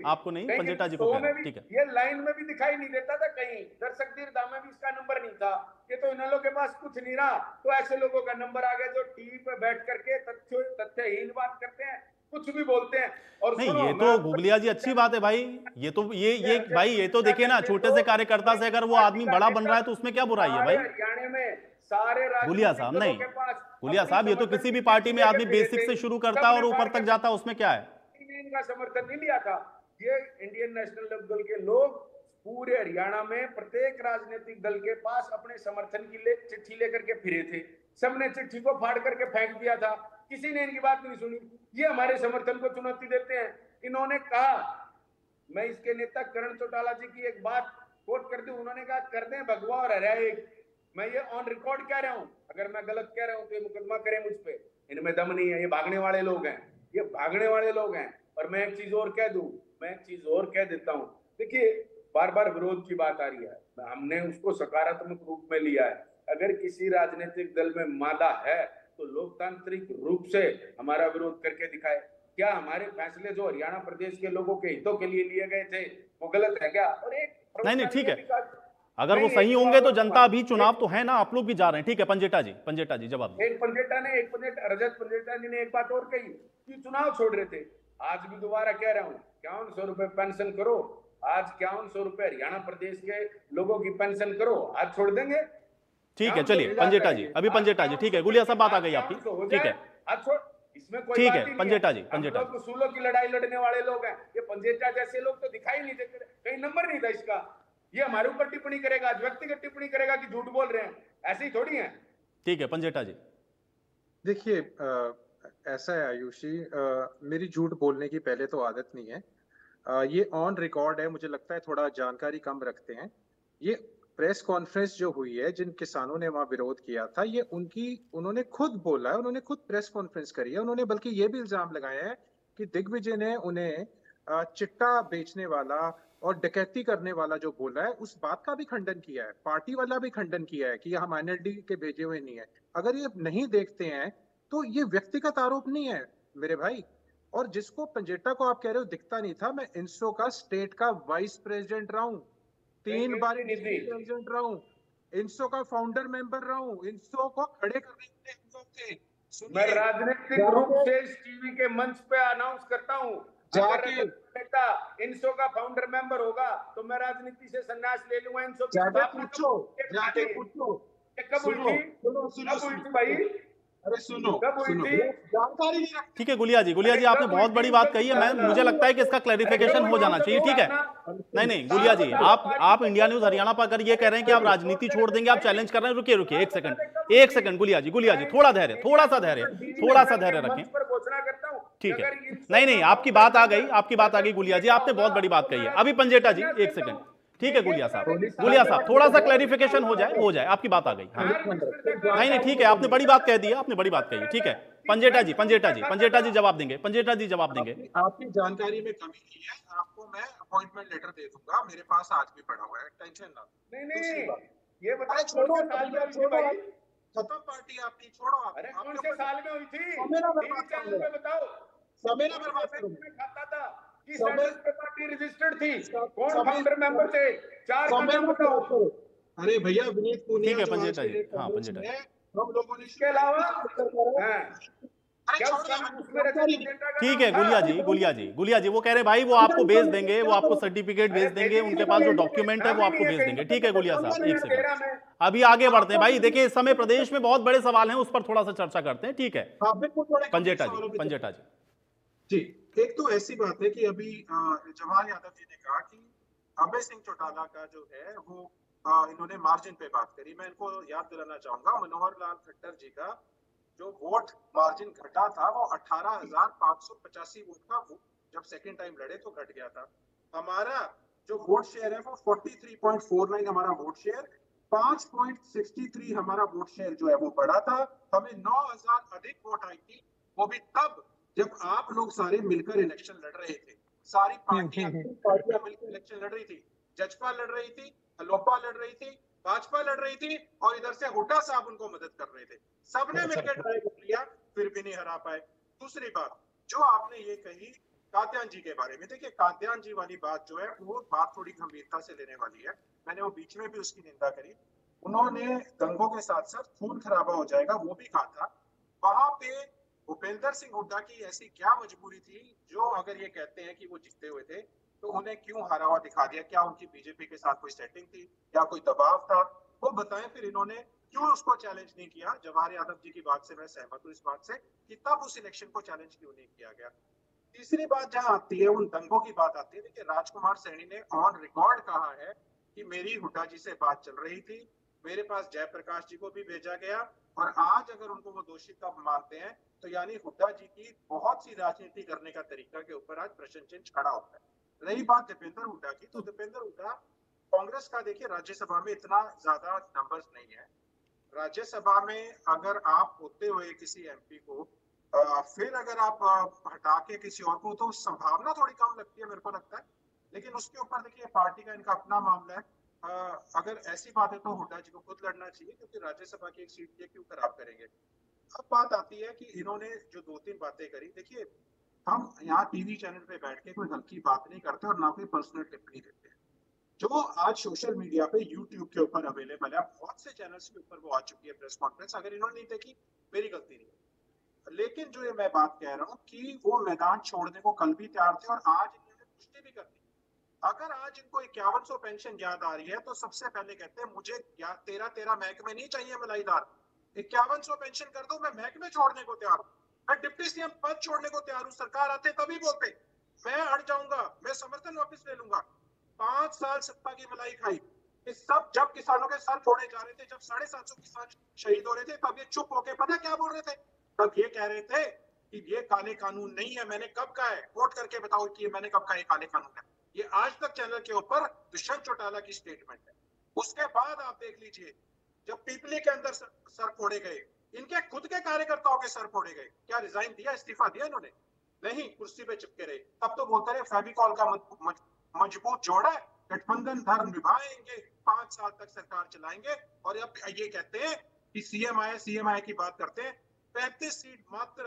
आपको नहीं पंजेटा जी को कहना, ठीक है। ये लाइन में भी दिखाई नहीं देता था कहीं, दर्शक दीर्घा में भी इसका नंबर नहीं था। ये तो इन लोगों के पास कुछ नहीं रहा, तो ऐसे लोगों का नंबर आ गया जो टीवी पे बैठ करके तथ्यहीन बात करते हैं, कुछ भी बोलते हैं। और नहीं, ये तो गुगलिया जी अच्छी बात है भाई, ये तो ये भाई ये तो देखिए ना, छोटे से कार्यकर्ता से अगर वो आदमी बड़ा बन रहा है तो उसमें क्या बुराई है भाई। हरियाणा में सारे गुलिया साहब नहीं, गुलिया साहब ये तो किसी भी पार्टी में आदमी बेसिक से शुरू करता है और ऊपर तक जाता है, उसमें क्या है। इनका समर्थन नहीं लिया था। ये इंडियन नेशनल दल के लोग पूरे हरियाणा में प्रत्येक राजनीतिक दल के पास अपने समर्थन की चिट्ठी लेकर के फिरे थे, सबने चिट्ठी को फाड़ करके फेंक दिया था, किसी ने इनकी बात नहीं सुनी। ये हमारे समर्थन को चुनौती देते हैं। इन्होंने कहा, मैं इसके नेता करण चौटाला जी की एक बात कोट कर दूं, उन्होंने कहा कर दें भगवा और हरिया एक। मैं ये ऑन रिकॉर्ड कह रहा हूं, अगर मैं गलत कह रहा हूं तो ये मुकदमा करें मुझ पे, इनमें दम नहीं है, ये भागने वाले लोग हैं, ये भागने वाले लोग हैं। और मैं एक चीज और कह दूं, मैं एक चीज और कह देता हूं, देखिए बार बार विरोध की बात आ रही है, हमने उसको सकारात्मक रूप में लिया है। अगर किसी राजनीतिक दल में मादा है तो लोकतांत्रिक रूप से हमारा विरोध करके दिखाए। क्या हमारे फैसले जो हरियाणा प्रदेश के लोगों के हितों के लिए लिए गए थे वो गलत है क्या? और एक नहीं ठीक है, अगर वो सही होंगे तो जनता अभी चुनाव तो है ना, आप लोग भी जा रहे हैं। ठीक है पंजेटा जी जवाब। रजत पंजेटा जी ने एक बात और कही कि चुनाव छोड़ रहे थे, आज भी दोबारा कह रहा हूँ 5100 रुपए पेंशन करो, आज 5100 रुपए हरियाणा प्रदेश के लोगों की पेंशन करो, आज छोड़ देंगे। ठीक है चलिए पंजेटा जी, अभी पंजेटा जी ठीक है, गुलिया साहब बात आ गई आपकी, ठीक है इसमें कोई ठीक है पंजेटा जी उसूलों की लड़ाई लड़ने वाले लोग हैं। ये पंजेटा जैसे लोग तो दिखाई नहीं देते, कहीं नंबर नहीं था इसका। ये हमारे ऊपर टिप्पणी करेगा, आज व्यक्तिगत टिप्पणी करेगा कि झूठ बोल रहे हैं, ऐसे ही थोड़ी है। ठीक है पंजेटा जी। देखिए ऐसा है आयुषी, मेरी झूठ बोलने की पहले तो आदत नहीं है, ये ऑन रिकॉर्ड है, मुझे लगता है थोड़ा जानकारी कम रखते हैं। ये प्रेस कॉन्फ्रेंस जो हुई है, जिन किसानों ने वहां विरोध किया था, ये उन्होंने खुद बोला है, उन्होंने खुद प्रेस कॉन्फ्रेंस करी है। उन्होंने बल्कि ये भी इल्जाम लगाया है कि दिग्विजय ने उन्हें चिट्टा बेचने वाला और डकैती करने वाला जो बोला है, उस बात का भी खंडन किया है। पार्टी वाला भी खंडन किया है कि हम एनएलडी के भेजे हुए नहीं है। अगर ये नहीं देखते हैं तो ये व्यक्तिगत आरोप नहीं है मेरे भाई। और जिसको पंजेटा को आप कह रहे हो दिखता नहीं था, मैं इंसो का स्टेट का वाइस प्रेसिडेंट रहा हूँ, 3 बार प्रेसिडेंट रहा हूँ, इंसो का फाउंडर मेंबर रहा हूँ, इंसो को खड़े करने थे। मैं राजनीतिक रूप से इस टीवी के मंच पे अनाउंस करता हूँ, अगर इंसो का फाउंडर मेंबर होगा तो मैं राजनीति से संन्यास ले लूंगा। इंसो जाके पूछो कब उठी भाई, अरे सुनो कब हुई थी? जानकारी नहीं रखते। ठीक है गुलिया जी आपने बहुत बड़ी बात कही है। मैं मुझे लगता है कि इसका क्लैरिफिकेशन हो जाना चाहिए। ठीक है, नहीं गुलिया जी, आप इंडिया न्यूज हरियाणा पर अगर ये कह रहे हैं कि आप राजनीति छोड़ देंगे, आप चैलेंज कर रहे हैं, रुकिए एक सेकंड गुलिया जी थोड़ा सा धैर्य रखें। ठीक है, नहीं आपकी बात आ गई गुलिया जी, आपने बहुत बड़ी बात कही है। अभी पंजेटा जी एक सेकंड, ठीक है गुलिया साहब थोड़ा सा क्लैरिफिकेशन हो जाए, आपकी बात आ गई। हाँ नहीं ठीक है, आपने बड़ी बात कह दी है, आपने बड़ी बात कही। ठीक है, पंजेटा जी जवाब देंगे, आपकी जानकारी में कमी नहीं है, आपको मैं अपॉइंटमेंट लेटर दे दूंगा, मेरे पास आज भी पड़ा हुआ है, टेंशन ना। नहीं ये बताओ छोड़ो, खत्म पार्टी आपकी, छोड़ो आप। अरे कौन से साल में हुई थी? समय पे बताओ, समय ना बर्बाद करो। खाता था कि सेंट्रल पे पार्टी रजिस्टर्ड थी, कौन फाउंडर मेंबर थे, 4 का नाम बताओ। अरे भैया विनीत पूनिया, ठीक है पंजेटा जी, हाँ पंजेटा जी, हम लोगों ने इसके अलावा ठीक है गुलिया जी वो कह रहे हैं भाई वो आपको भेज देंगे, वो आपको सर्टिफिकेट भेज देंगे, उनके पास जो डॉक्यूमेंट है वो आपको भेज देंगे। ठीक है गुलिया साहब, एक सेकंड, अभी आगे बढ़ते हैं भाई। देखिए इस समय प्रदेश में बहुत बड़े सवाल हैं, उस पर थोड़ा सा चर्चा करते हैं। ठीक है पंजेटा जी। एक तो ऐसी बात है कि अभी जवाहर यादव जी ने कहा कि अभय सिंह चौटाला का जो है वो इन्होंने मार्जिन पे बात करी। मैं इनको याद दिलाना चाहूंगा, मनोहर लाल खट्टर जी का जो वोट मार्जिन घटा था वो 18,585 वोट का जब सेकेंड टाइम लड़े तो घट गया था। हमारा जो वोट शेयर है वो 43.49 हमारा वोट शेयर, 5.63 हमारा वोट शेयर जो है वो बढ़ा था। हमें 9,000 अधिक वोट आई थी, वो भी तब जब आप लोग सारे मिलकर इलेक्शन लड़ रहे थे। सारी पार्टियां मिलकर इलेक्शन लड़ रही थी, जजपा लड़ रही थी, लोपा लड़ रही थी, भाजपा लड़ रही थी, और इधर से हुड्डा साहब उनको मदद कर रहे थे। सबने मिलकर ट्राई कर लिया, फिर भी नहीं हरा पाए। दूसरी बात जो आपने ये कही कात्यायन जी के बारे में, देखिए कात्यायन जी वाली बात जो है वो बात थोड़ी गंभीरता से लेने वाली है। मैंने वो बीच में भी उसकी निंदा करी। उन्होंने दंगों के साथ साथ खून खराबा हो जाएगा वो भी कहा था। वहां पे भूपेंद्र सिंह हुड्डा की ऐसी क्या मजबूरी थी जो अगर ये कहते हैं कि वो जीते हुए थे तो उन्हें क्यों हारा हुआ दिखा दिया? क्या उनकी बीजेपी के साथ कोई सेटिंग थी या कोई दबाव था? वो बताएं। फिर इन्होंने क्यों उसको चैलेंज नहीं किया? जवाहर यादव जी की बात से मैं सहमत हूँ इस बात से कि तब उस इलेक्शन को चैलेंज क्यों नहीं किया गया। तीसरी बात जहां आती है उन दंगों की बात आती है, देखिए राजकुमार सैनी ने ऑन रिकॉर्ड कहा है कि मेरी हुड्डा जी से बात चल रही थी, मेरे पास जयप्रकाश जी को भी भेजा गया, और आज अगर उनको वो दोषी तब मानते हैं तो यानी हुड्डा जी की बहुत सी राजनीति करने का तरीका के ऊपर आज प्रश्न चिन्ह खड़ा होता है। रही बात दीपेंद्र हुड्डा की, तो दीपेंद्र हुड्डा कांग्रेस का देखिए राज्यसभा में इतना ज्यादा नंबर्स नहीं है। राज्यसभा में अगर आप होते हुए किसी एमपी को फिर अगर आप हटा के किसी और को, तो संभावना थोड़ी कम लगती है मेरे को लगता है। लेकिन उसके ऊपर देखिए पार्टी का इनका अपना मामला है। अगर ऐसी बात है तो हुड्डा जी को खुद लड़ना चाहिए, क्योंकि राज्यसभा की एक सीट ये क्यों खराब करेंगे। अब बात आती है कि इन्होंने जो 2-3 बातें करी, देखिए हम यहाँ टीवी चैनल पे बैठ के कोई हल्की बात नहीं करते और ना कोई पर्सनल टिप्पणी देते हैं। जो आज सोशल मीडिया पे यूट्यूब के ऊपर अवेलेबल है, बहुत से चैनल्स के ऊपर वो आ चुकी है प्रेस कॉन्फ्रेंस, अगर इन्होंने नहीं देखी मेरी गलती नहीं है। लेकिन जो ये मैं बात कह रहा हूँ कि वो मैदान छोड़ने को कल भी तैयार थे और आज इन्होंने पुष्टि भी कर दी। अगर आज इनको 5100 पेंशन याद आ रही है तो सबसे पहले कहते हैं मुझे 13 महकमे नहीं चाहिए मलाईदार, 5100 पेंशन कर दो, मैं महकमे छोड़ने को तैयार हूँ, मैं डिप्टी सीएम पद छोड़ने को तैयार हूँ। सरकार आते तभी बोलते मैं हट जाऊंगा, मैं समर्थन वापस ले लूंगा। 5 साल सत्ता की मलाई खाई, इस सब जब किसानों के सर फोड़े जा रहे थे, जब 750 किसान शहीद हो रहे थे, तब ये चुप होके पता क्या बोल रहे थे? तब ये कह रहे थे कि ये काले कानून नहीं है। मैंने कब कहा है? वोट करके बताओ कि मैंने कब कहा ये काले कानून है। ये आज तक चैनल के ऊपर दुष्यंत चौटाला की स्टेटमेंट है। उसके बाद आप देख लीजिए जब पीपली के अंदर सर फोड़े गए, इनके खुद के कार्यकर्ताओं के सर फोड़े गए, क्या रिजाइन दिया, इस्तीफा दिया इन्होंने? नहीं, कुर्सी पे चिपके रहे। तब तो बोलते रहे फेविकॉल का मजबूत जोड़ है, गठबंधन धर्म निभाएंगे, 5 साल तक सरकार चलाएंगे। और अब ये कहते हैं कि सीएम आए की बात करते हैं। 35 सीट मात्र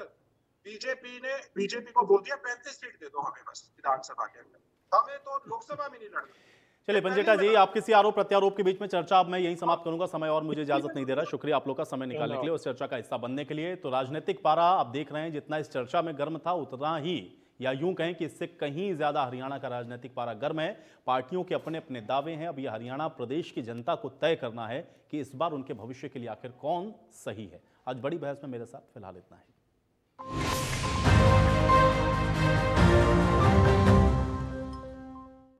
बीजेपी को बोल दिया 35 सीट दे दो हमें बस विधानसभा के अंदर, हमें तो लोकसभा में नहीं लड़ना। चलिए पंजेटा जी, आप किसी आरोप प्रत्यारोप के बीच में चर्चा अब मैं यहीं समाप्त करूंगा, समय और मुझे इजाजत नहीं दे रहा। शुक्रिया आप लोग का समय निकालने के लिए, उस चर्चा का हिस्सा बनने के लिए। तो राजनीतिक पारा आप देख रहे हैं जितना इस चर्चा में गर्म था उतना ही या यूं कहें कि इससे कहीं ज्यादा हरियाणा का राजनीतिक पारा गर्म है। पार्टियों के अपने अपने दावे हैं। अब यह हरियाणा प्रदेश की जनता को तय करना है कि इस बार उनके भविष्य के लिए आखिर कौन सही है। आज बड़ी बहस में मेरे साथ फिलहाल इतना ही।